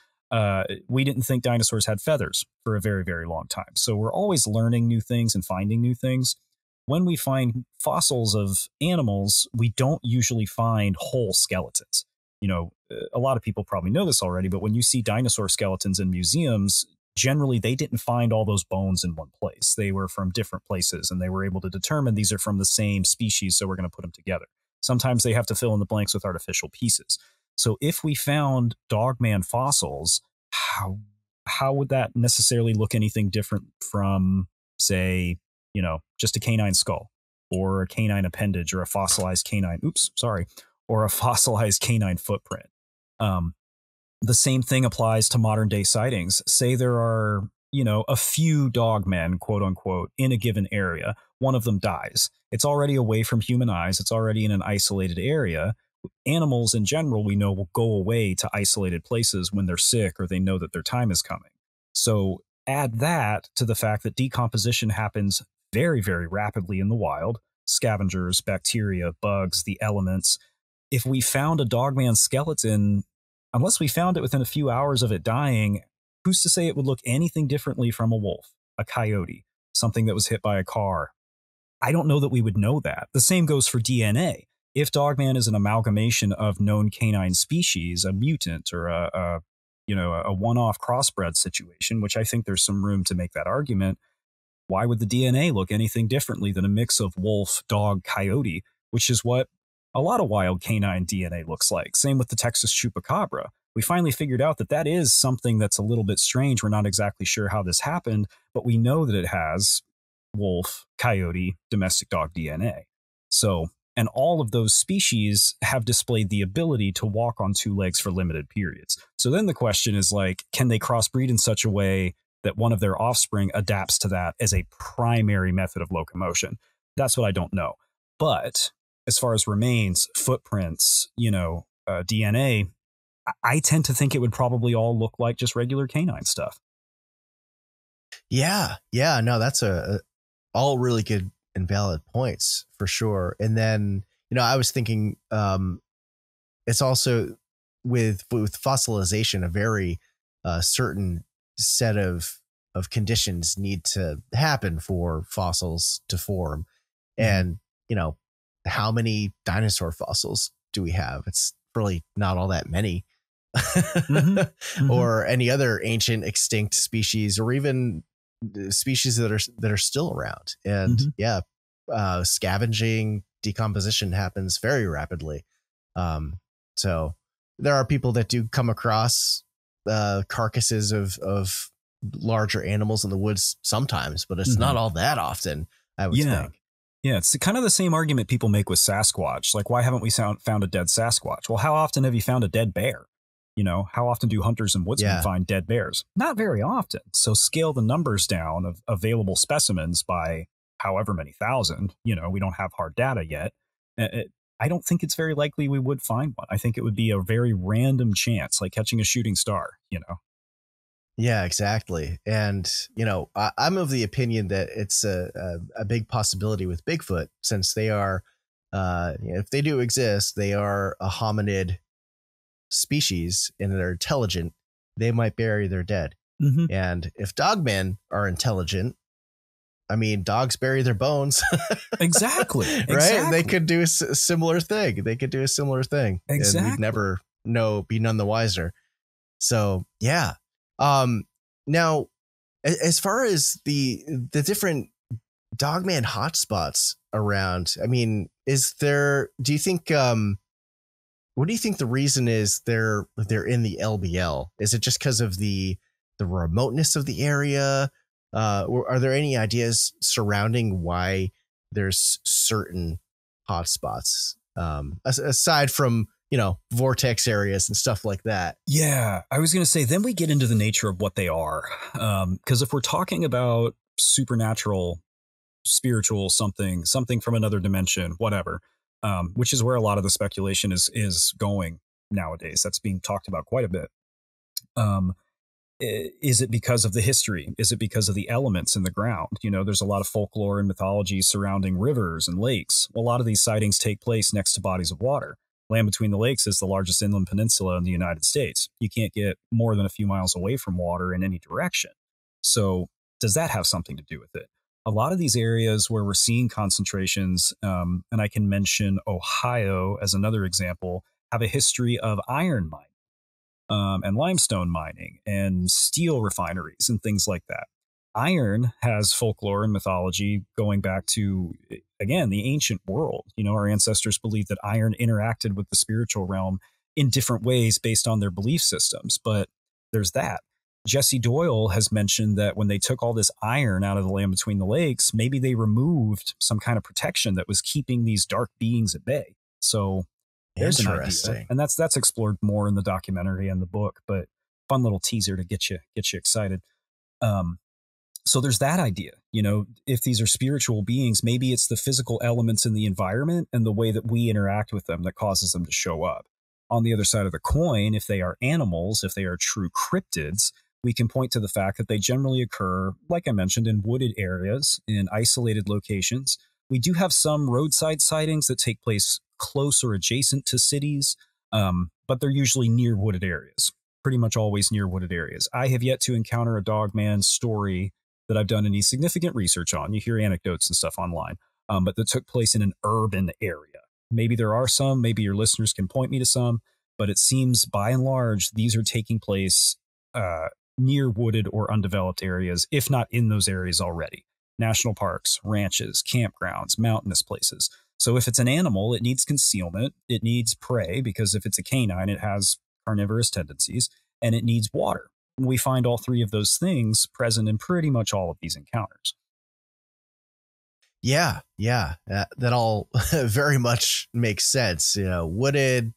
We didn't think dinosaurs had feathers for a very, very long time. So we're always learning new things and finding new things. When we find fossils of animals, we don't usually find whole skeletons. You know, a lot of people probably know this already, but when you see dinosaur skeletons in museums, generally they didn't find all those bones in one place. They were from different places, and they were able to determine these are from the same species, so we're going to put them together. Sometimes they have to fill in the blanks with artificial pieces. So if we found Dogman fossils, how would that necessarily look anything different from, say, you know, just a canine skull or a canine appendage or a fossilized canine? Or a fossilized canine footprint. The same thing applies to modern day sightings. Say there are, you know, a few Dogmen, quote unquote, in a given area. One of them dies. It's already away from human eyes. It's already in an isolated area. Animals in general, we know, will go away to isolated places when they're sick or they know that their time is coming. So add that to the fact that decomposition happens very, very rapidly in the wild. Scavengers, bacteria, bugs, the elements. If we found a Dogman skeleton, unless we found it within a few hours of it dying, who's to say it would look anything differently from a wolf, a coyote, something that was hit by a car? I don't know that we would know that. The same goes for DNA. If Dogman is an amalgamation of known canine species, a mutant or a one-off crossbred situation, which I think there's some room to make that argument, why would the DNA look anything differently than a mix of wolf, dog, coyote, which is what a lot of wild canine DNA looks like. Same with the Texas chupacabra. We finally figured out that that is something that's a little bit strange. We're not exactly sure how this happened, but we know that it has wolf, coyote, domestic dog DNA. So, and all of those species have displayed the ability to walk on two legs for limited periods. So then the question is like, can they crossbreed in such a way that one of their offspring adapts to that as a primary method of locomotion? That's what I don't know. But as far as remains, footprints, DNA, I tend to think it would probably all look like just regular canine stuff. Yeah. No, that's all really good and valid points for sure. And then, I was thinking, it's also with fossilization, a very certain set of conditions need to happen for fossils to form. And, how many dinosaur fossils do we have? It's really not all that many. Or any other ancient extinct species, or even species that are still around. And scavenging, decomposition happens very rapidly. So there are people that do come across carcasses of larger animals in the woods sometimes, but it's not all that often, I would think. Yeah, it's kind of the same argument people make with Sasquatch. Like, why haven't we found a dead Sasquatch? Well, how often have you found a dead bear? How often do hunters and woodsmen find dead bears? Not very often. So scale the numbers down of available specimens by however many thousand. We don't have hard data yet. I don't think it's very likely we would find one. I think it would be a very random chance, like catching a shooting star, Yeah, exactly. And, I'm of the opinion that it's a big possibility with Bigfoot, since they are, if they do exist, they are a hominid species and they're intelligent. They might bury their dead. And if dogmen are intelligent, I mean, dogs bury their bones. Exactly. Right. They could do a similar thing. Exactly. And we'd never be none the wiser. So, yeah. Now, As far as the different Dogman hotspots around, I mean, do you think, what do you think the reason is they're in the LBL? Is it just because of the remoteness of the area? Or are there any ideas surrounding why there's certain hotspots, aside from, vortex areas and stuff like that? Yeah, I was going to say, then we get into the nature of what they are. Because if we're talking about supernatural, spiritual, something from another dimension, whatever, which is where a lot of the speculation is going nowadays. That's being talked about quite a bit. Is it because of the history? Is it because of the elements in the ground? There's a lot of folklore and mythology surrounding rivers and lakes. A lot of these sightings take place next to bodies of water. Land Between the Lakes is the largest inland peninsula in the United States. You can't get more than a few miles away from water in any direction. So does that have something to do with it? A lot of these areas where we're seeing concentrations, and I can mention Ohio as another example, have a history of iron mining. And limestone mining and steel refineries and things like that. Iron has folklore and mythology going back to, again, the ancient world. Our ancestors believed that iron interacted with the spiritual realm in different ways based on their belief systems. But there's that. Jesse Doyle has mentioned that when they took all this iron out of the Land Between the Lakes, maybe they removed some kind of protection that was keeping these dark beings at bay. So there's an idea, and that's explored more in the documentary and the book, but fun little teaser to get you excited. So there's that idea, if these are spiritual beings, maybe it's the physical elements in the environment and the way that we interact with them that causes them to show up. On the other side of the coin, if they are animals, if they are true cryptids, we can point to the fact that they generally occur, like I mentioned, in wooded areas, in isolated locations. We do have some roadside sightings that take place close or adjacent to cities, but they're usually near wooded areas, pretty much always near wooded areas. I have yet to encounter a Dogman story that I've done any significant research on. You hear anecdotes and stuff online, but that took place in an urban area. Maybe there are some, maybe your listeners can point me to some, but it seems by and large, these are taking place near wooded or undeveloped areas, if not in those areas already. National parks, ranches, campgrounds, mountainous places. So if it's an animal, it needs concealment, it needs prey, because if it's a canine, it has carnivorous tendencies, and it needs water. We find all three of those things present in pretty much all of these encounters. Yeah. That all very much makes sense. Wooded,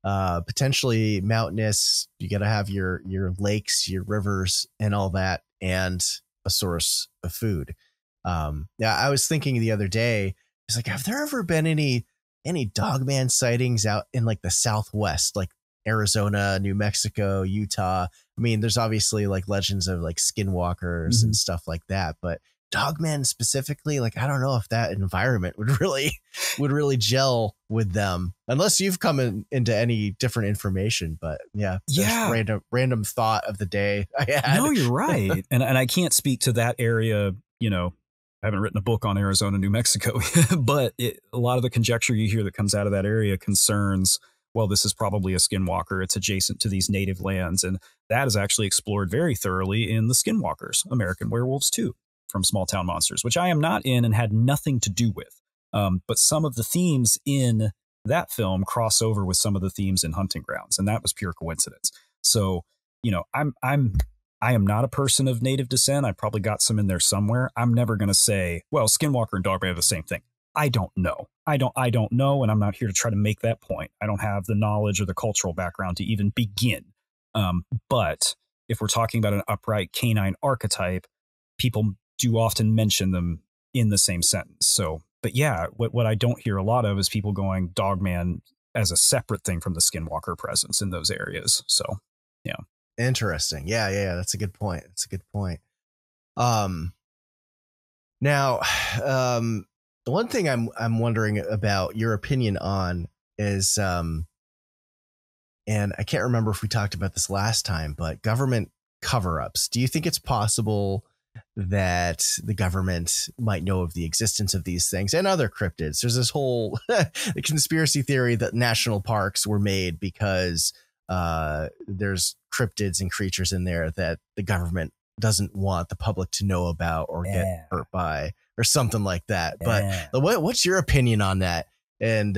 potentially mountainous, you got to have your lakes, your rivers, and all that, and a source of food. I was thinking the other day, it's like, have there ever been any Dogman sightings out in like the Southwest, like Arizona, New Mexico, Utah? I mean, there's obviously like legends of like skinwalkers and stuff like that, but Dogman specifically, like, I don't know if that environment would really gel with them, unless you've come into any different information. But yeah, random thought of the day I had. No, you're right. and I can't speak to that area, I haven't written a book on Arizona, New Mexico, but a lot of the conjecture you hear that comes out of that area concerns, well, this is probably a skinwalker. It's adjacent to these native lands. And that is actually explored very thoroughly in The Skinwalkers, American Werewolves 2 from Small Town Monsters, which I am not in and had nothing to do with. But some of the themes in that film cross over with some of the themes in Hunting Grounds, and that was pure coincidence. So, I am not a person of native descent. I probably got some in there somewhere. I'm never going to say, well, Skinwalker and Dogman are the same thing. I don't know. I don't know, and I'm not here to try to make that point. I don't have the knowledge or the cultural background to even begin. But if we're talking about an upright canine archetype, people do often mention them in the same sentence. So, but yeah, what I don't hear a lot of is people going Dogman as a separate thing from the Skinwalker presence in those areas. So, yeah. Interesting. Yeah. That's a good point. Now, the one thing I'm wondering about your opinion on is, and I can't remember if we talked about this last time, but government cover-ups. Do you think it's possible that the government might know of the existence of these things and other cryptids? There's this whole conspiracy theory that national parks were made because there's cryptids and creatures in there that the government doesn't want the public to know about or get hurt by or something like that. Yeah. But what's your opinion on that? And,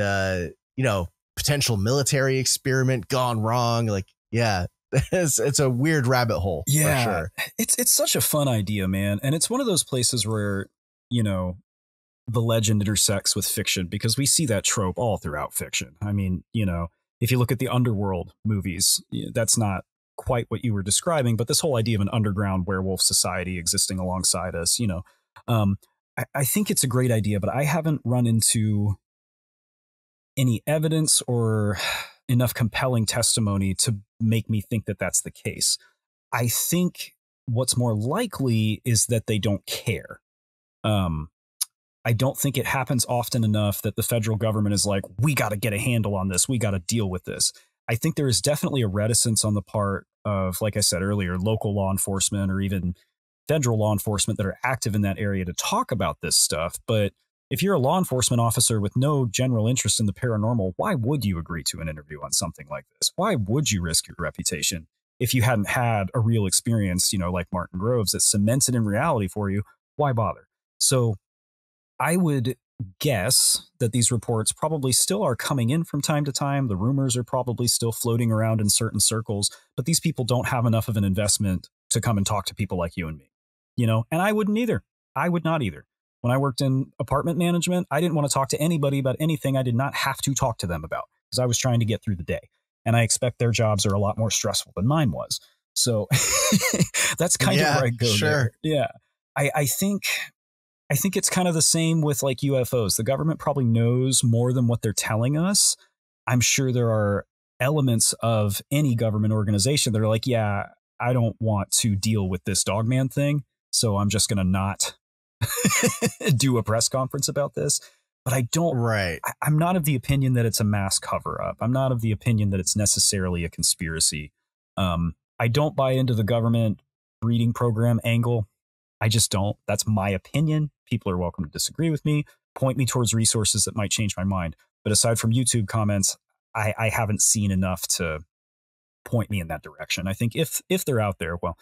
potential military experiment gone wrong. Like, yeah, it's a weird rabbit hole. Yeah, for sure. It's such a fun idea, man. And it's one of those places where, the legend intersects with fiction, because we see that trope all throughout fiction. I mean, if you look at the underworld movies, that's not quite what you were describing, but this whole idea of an underground werewolf society existing alongside us, I think it's a great idea, but I haven't run into any evidence or enough compelling testimony to make me think that that's the case. I think what's more likely is that they don't care. I don't think it happens often enough that the federal government is like, we got to get a handle on this. We got to deal with this. I think there is definitely a reticence on the part of, like I said earlier, local law enforcement or even federal law enforcement that are active in that area to talk about this stuff. But if you're a law enforcement officer with no general interest in the paranormal, why would you agree to an interview on something like this? Why would you risk your reputation if you hadn't had a real experience, like Martin Groves, that cements it in reality for you? Why bother? So I would guess that these reports probably still are coming in from time to time. The rumors are probably still floating around in certain circles, but these people don't have enough of an investment to come and talk to people like you and me, and I wouldn't either. I would not either. When I worked in apartment management, I didn't want to talk to anybody about anything I did not have to talk to them about, because I was trying to get through the day. And I expect their jobs are a lot more stressful than mine was. So that's kind of where I go. Sure. There. Yeah. I think it's kind of the same with like UFOs. The government probably knows more than what they're telling us. I'm sure there are elements of any government organization that are like, yeah, I don't want to deal with this Dogman thing, so I'm just going to not do a press conference about this. But I don't. Right. I'm not of the opinion that it's a mass cover up. I'm not of the opinion that it's necessarily a conspiracy. I don't buy into the government breeding program angle. I just don't. That's my opinion. People are welcome to disagree with me, point me towards resources that might change my mind. But aside from YouTube comments, I haven't seen enough to point me in that direction. I think if they're out there, well,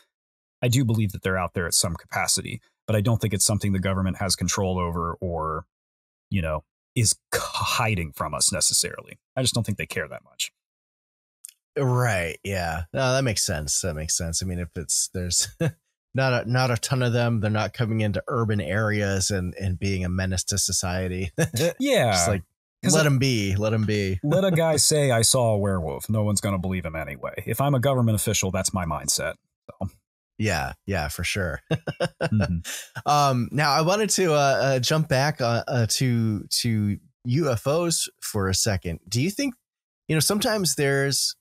I do believe that they're out there at some capacity, but I don't think it's something the government has control over or, is hiding from us necessarily. I just don't think they care that much. Right. Yeah. No, that makes sense. I mean, if there's not a ton of them, they're not coming into urban areas and being a menace to society. Yeah. Just like, let them be. Let a guy say I saw a werewolf. No one's going to believe him anyway. If I'm a government official, that's my mindset. So. Yeah, for sure. Mm-hmm. Now I wanted to jump back to UFOs for a second. Do you think, sometimes there's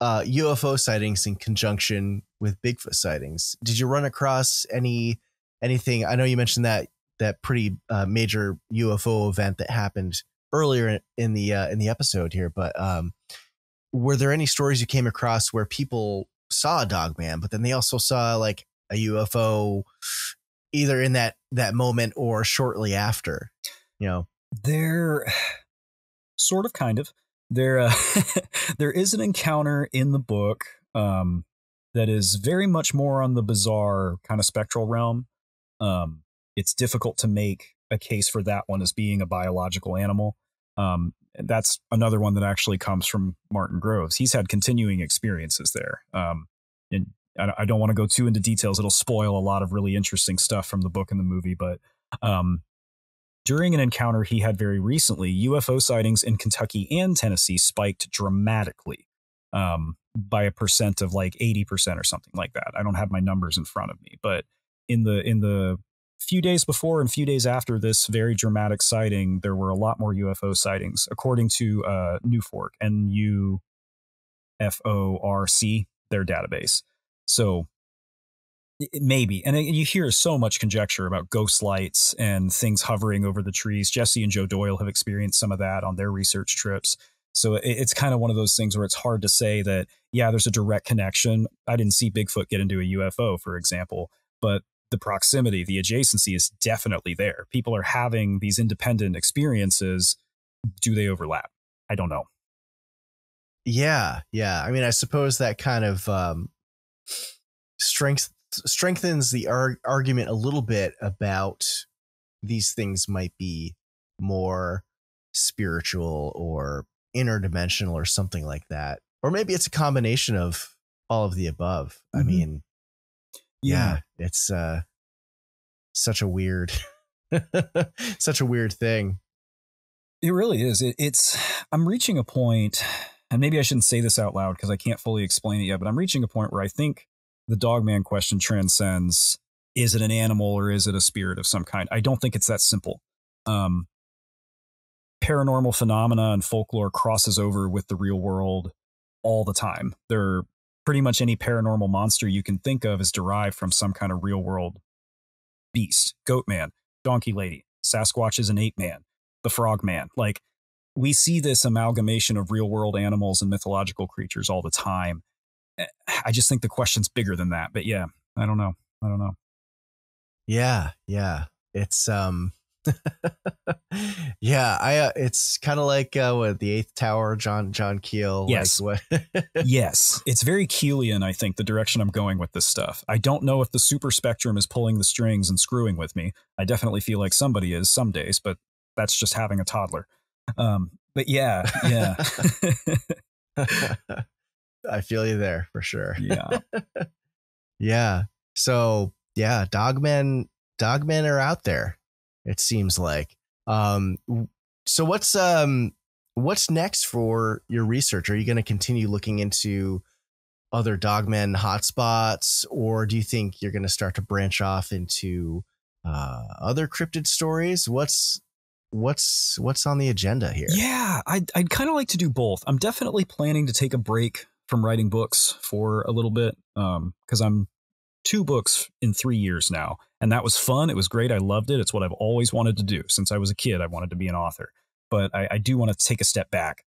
UFO sightings in conjunction with Bigfoot sightings? Did you run across anything? I know you mentioned that pretty major UFO event that happened earlier in the episode here, but were there any stories you came across where people saw a Dogman, but then they also saw like a UFO either in that moment or shortly after? There sort of, kind of. There is an encounter in the book that is very much more on the bizarre kind of spectral realm. It's difficult to make a case for that one as being a biological animal. That's another one that actually comes from Martin Groves. He's had continuing experiences there. And I don't want to go too into details. It'll spoil a lot of really interesting stuff from the book and the movie. But during an encounter he had very recently, UFO sightings in Kentucky and Tennessee spiked dramatically by a percent of like 80% or something like that. I don't have my numbers in front of me, but in the few days before and few days after this very dramatic sighting, there were a lot more UFO sightings, according to NUFORC, NUFORC, their database. So maybe, and you hear so much conjecture about ghost lights and things hovering over the trees. Jesse and Joe Doyle have experienced some of that on their research trips. So it's kind of one of those things where it's hard to say that, yeah, there's a direct connection. I didn't see Bigfoot get into a UFO, for example, but the proximity, the adjacency is definitely there. People are having these independent experiences. Do they overlap? I don't know. Yeah. I mean, I suppose that kind of strengthens the argument a little bit about these things might be more spiritual or interdimensional or something like that. Or maybe it's a combination of all of the above. I mean, yeah, it's such a weird, such a weird thing. It really is. I'm reaching a point, and maybe I shouldn't say this out loud because I can't fully explain it yet, but I'm reaching a point where I think the Dogman question transcends, is it an animal or is it a spirit of some kind? I don't think it's that simple. Paranormal phenomena and folklore crosses over with the real world all the time. Pretty much any paranormal monster you can think of is derived from some kind of real world beast. Goatman, Donkey Lady, Sasquatch is an ape man, the Frogman. Like, we see this amalgamation of real world animals and mythological creatures all the time. I just think the question's bigger than that. But yeah, I don't know. Yeah. It's yeah, it's kind of like what, the Eighth Tower, John Keel. Yes. Like what? Yes. It's very Keelian, I think, the direction I'm going with this stuff. I don't know if the super spectrum is pulling the strings and screwing with me. I definitely feel like somebody is some days, but that's just having a toddler. But yeah. I feel you there for sure. Yeah. Yeah. So yeah, Dogmen are out there, it seems like. So what's next for your research? Are you going to continue looking into other Dogmen hotspots, or do you think you're going to start to branch off into other cryptid stories? What's on the agenda here? Yeah, I'd kind of like to do both. I'm definitely planning to take a break from writing books for a little bit, because I'm 2 books in 3 years now, and that was fun. It was great. I loved it. It's what I've always wanted to do since I was a kid. I wanted to be an author, but I do want to take a step back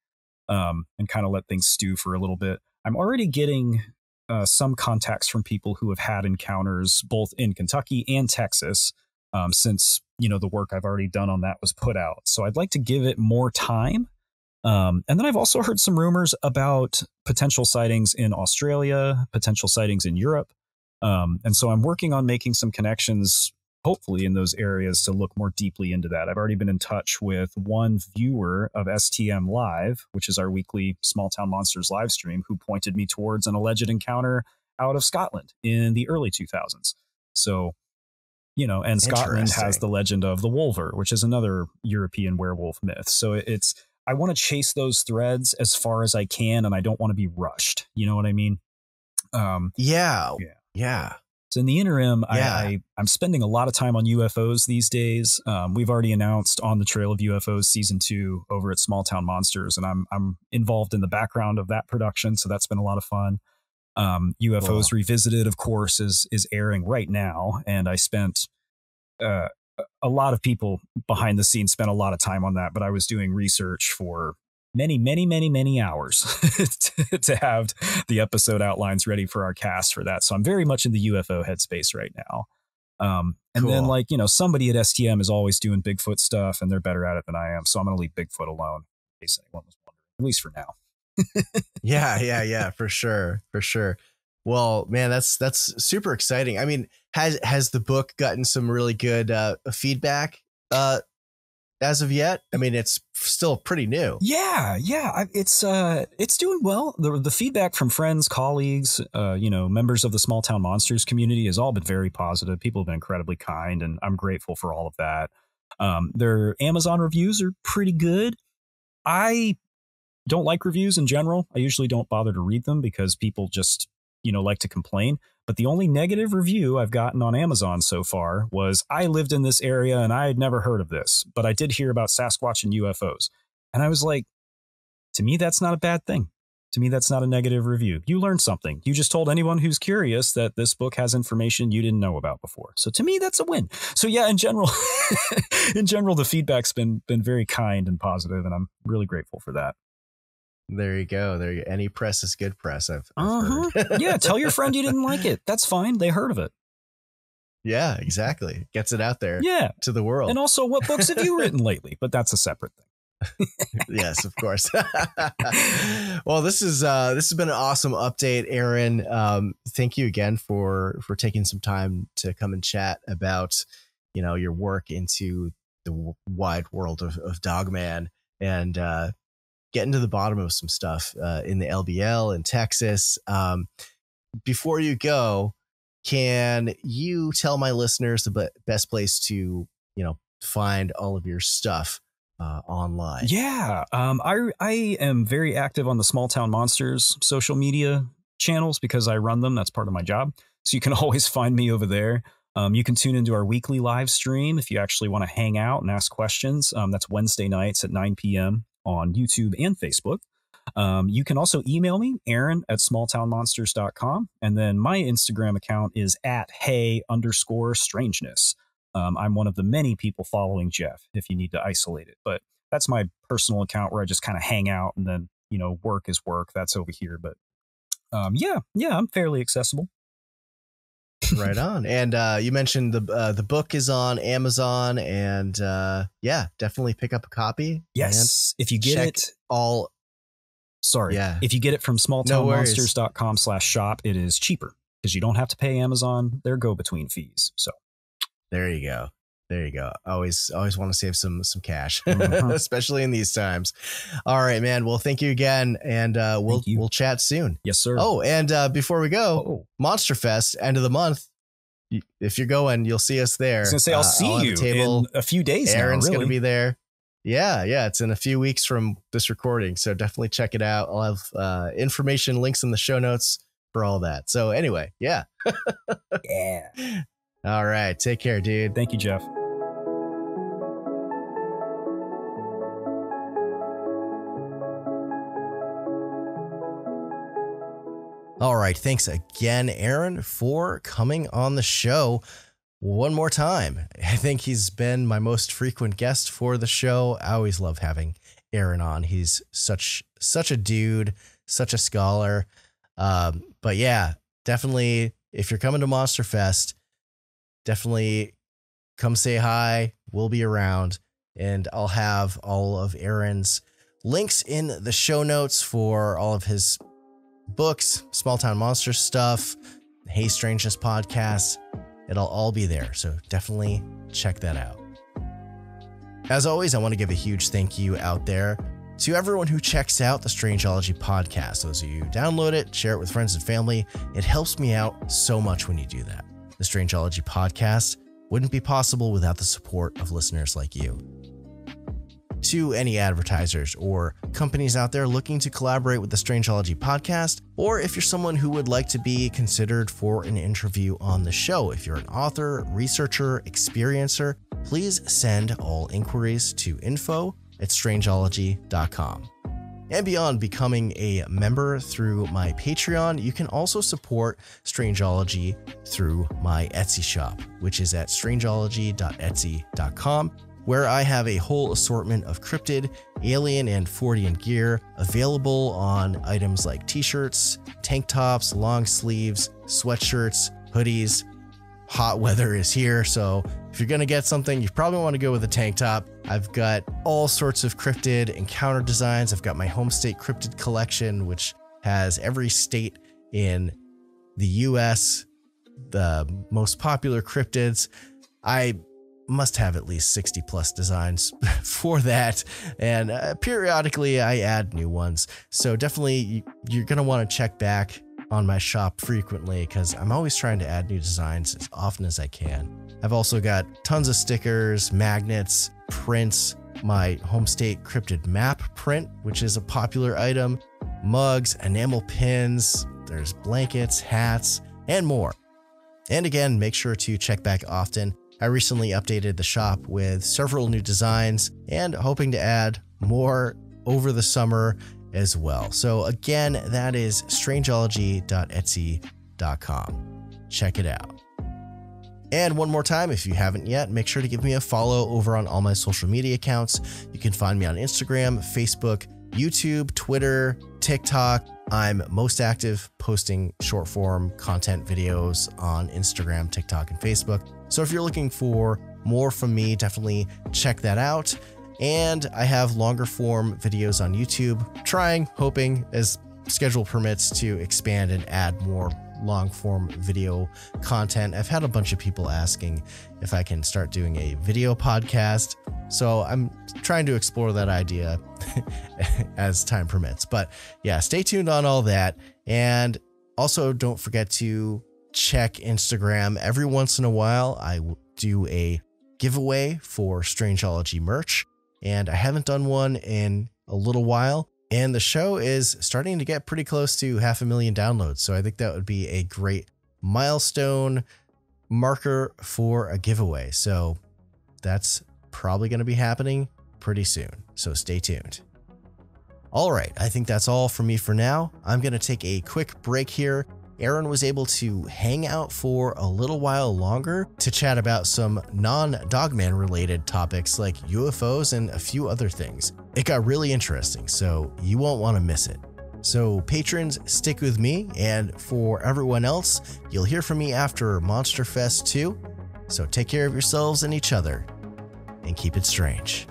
and kind of let things stew for a little bit. I'm already getting some contacts from people who have had encounters both in Kentucky and Texas since the work I've already done on that was put out. So I'd like to give it more time. And then I've also heard some rumors about potential sightings in Australia, potential sightings in Europe. And so I'm working on making some connections, hopefully in those areas, to look more deeply into that. I've already been in touch with one viewer of STM Live, which is our weekly Small Town Monsters live stream, who pointed me towards an alleged encounter out of Scotland in the early 2000s. So, and Scotland has the legend of the Wolver, which is another European werewolf myth. So I want to chase those threads as far as I can, and I don't want to be rushed. You know what I mean? Yeah. So in the interim, I'm spending a lot of time on UFOs these days. We've already announced On the Trail of UFOs Season 2 over at Small Town Monsters, and I'm involved in the background of that production. So that's been a lot of fun. UFOs Revisited, of course, is airing right now. And I spent a lot of people behind the scenes spent a lot of time on that, but I was doing research for many hours to have the episode outlines ready for our cast for that. So I'm very much in the UFO headspace right now. And then somebody at STM is always doing Bigfoot stuff, and they're better at it than I am. So I'm going to leave Bigfoot alone, in case anyone was wondering, at least for now. Yeah, for sure. Well, man, that's super exciting. I mean, has the book gotten some really good feedback as of yet? I mean, it's still pretty new. Yeah. It's doing well. The feedback from friends, colleagues, members of the Small Town Monsters community has all been very positive. People have been incredibly kind, and I'm grateful for all of that. Their Amazon reviews are pretty good. I don't like reviews in general. I usually don't bother to read them because people just, like to complain. But the only negative review I've gotten on Amazon so far was, I lived in this area and I had never heard of this, but I did hear about Sasquatch and UFOs. And I was like, to me, that's not a bad thing. To me, that's not a negative review. You learned something. You just told anyone who's curious that this book has information you didn't know about before. So to me, that's a win. So yeah, in general, the feedback's been very kind and positive, and I'm really grateful for that. There you go. Any press is good press. I've heard. Yeah, tell your friend you didn't like it. That's fine. They heard of it. Yeah, exactly. Gets it out there. Yeah, to the world. And also, what books have you written lately? But that's a separate thing. Yes, of course. Well, this has been an awesome update, Aaron. Thank you again for taking some time to come and chat about, your work into the wide world of Dogman and getting to the bottom of some stuff in the LBL in Texas. Before you go, can you tell my listeners the best place to, find all of your stuff online? Yeah. I am very active on the Small Town Monsters social media channels because I run them. That's part of my job. So you can always find me over there. You can tune into our weekly live stream if you actually want to hang out and ask questions. That's Wednesday nights at 9 p.m. on YouTube and Facebook. You can also email me, aaron@smalltownmonsters.com. And then my Instagram account is @hey_strangeness. I'm one of the many people following Jeff if you need to isolate it. But that's my personal account where I just kind of hang out, and then, work is work. That's over here. But yeah, I'm fairly accessible. Right on. And you mentioned the book is on Amazon, and definitely pick up a copy. Yes, if you get it all. Sorry. Yeah. If you get it from smalltownmonsters.com/shop, it is cheaper because you don't have to pay Amazon their go-between fees. So there you go. Always want to save some cash, especially in these times. All right, man. Well, thank you again. And we'll chat soon. Yes, sir. Oh, and before we go, Monster Fest, end of the month. If you're going, you'll see us there. I was going to say, I'll see you in a few days. Aaron's going to be there. Yeah. It's in a few weeks from this recording. So definitely check it out. I'll have information, links in the show notes for all that. So anyway, yeah. Yeah. All right. Take care, dude. Thank you, Jeff. All right. Thanks again, Aaron, for coming on the show one more time. I think he's been my most frequent guest for the show. I always love having Aaron on. He's such a dude, such a scholar. But yeah, definitely, if you're coming to Monster Fest, definitely come say hi. We'll be around, and I'll have all of Aaron's links in the show notes for all of his books, Small Town Monster stuff, Hey Strangeness Podcast. It'll all be there. So definitely check that out. As always, I want to give a huge thank you out there to everyone who checks out the Strangeology Podcast. Those of you who download it, share it with friends and family. It helps me out so much when you do that. The Strangeology Podcast wouldn't be possible without the support of listeners like you. To any advertisers or companies out there looking to collaborate with the Strangeology Podcast, or if you're someone who would like to be considered for an interview on the show, if you're an author, researcher, experiencer, please send all inquiries to info@strangeology.com. And beyond becoming a member through my Patreon, you can also support Strangeology through my Etsy shop, which is at strangeology.etsy.com. where I have a whole assortment of cryptid, alien, and Fortean gear available on items like t-shirts, tank tops, long sleeves, sweatshirts, hoodies. Hot weather is here, so if you're going to get something, you probably want to go with a tank top. I've got all sorts of cryptid encounter designs. I've got my home state cryptid collection, which has every state in the US, the most popular cryptids. I must have at least 60 plus designs for that, and periodically I add new ones, so definitely you're going to want to check back on my shop frequently because I'm always trying to add new designs as often as I can. I've also got tons of stickers, magnets, prints, my home state cryptid map print, which is a popular item, mugs, enamel pins, there's blankets, hats, and more. And again, make sure to check back often. I recently updated the shop with several new designs and hoping to add more over the summer as well. So again, that is strangeology.etsy.com. Check it out. And one more time, if you haven't yet, make sure to give me a follow over on all my social media accounts. You can find me on Instagram, Facebook, YouTube, Twitter, TikTok. I'm most active posting short form content videos on Instagram, TikTok, and Facebook. So if you're looking for more from me, definitely check that out. And I have longer form videos on YouTube, hoping as schedule permits to expand and add more long form video content. I've had a bunch of people asking if I can start doing a video podcast, so I'm trying to explore that idea as time permits. But yeah, stay tuned on all that. And also don't forget to check Instagram. Every once in a while, I do a giveaway for Strangeology merch, and I haven't done one in a little while. And the show is starting to get pretty close to 500,000 downloads. So I think that would be a great milestone marker for a giveaway. So that's probably going to be happening pretty soon. So stay tuned. All right. I think that's all from me for now. I'm going to take a quick break here. Aaron was able to hang out for a little while longer to chat about some non-Dogman related topics like UFOs and a few other things. It got really interesting, so you won't want to miss it. So patrons, stick with me, and for everyone else, you'll hear from me after Monster Fest 2. So take care of yourselves and each other, and keep it strange.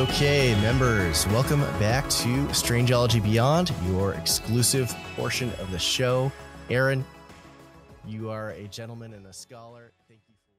Okay, members, welcome back to Strangeology Beyond, your exclusive portion of the show. Aaron, you are a gentleman and a scholar. Thank you for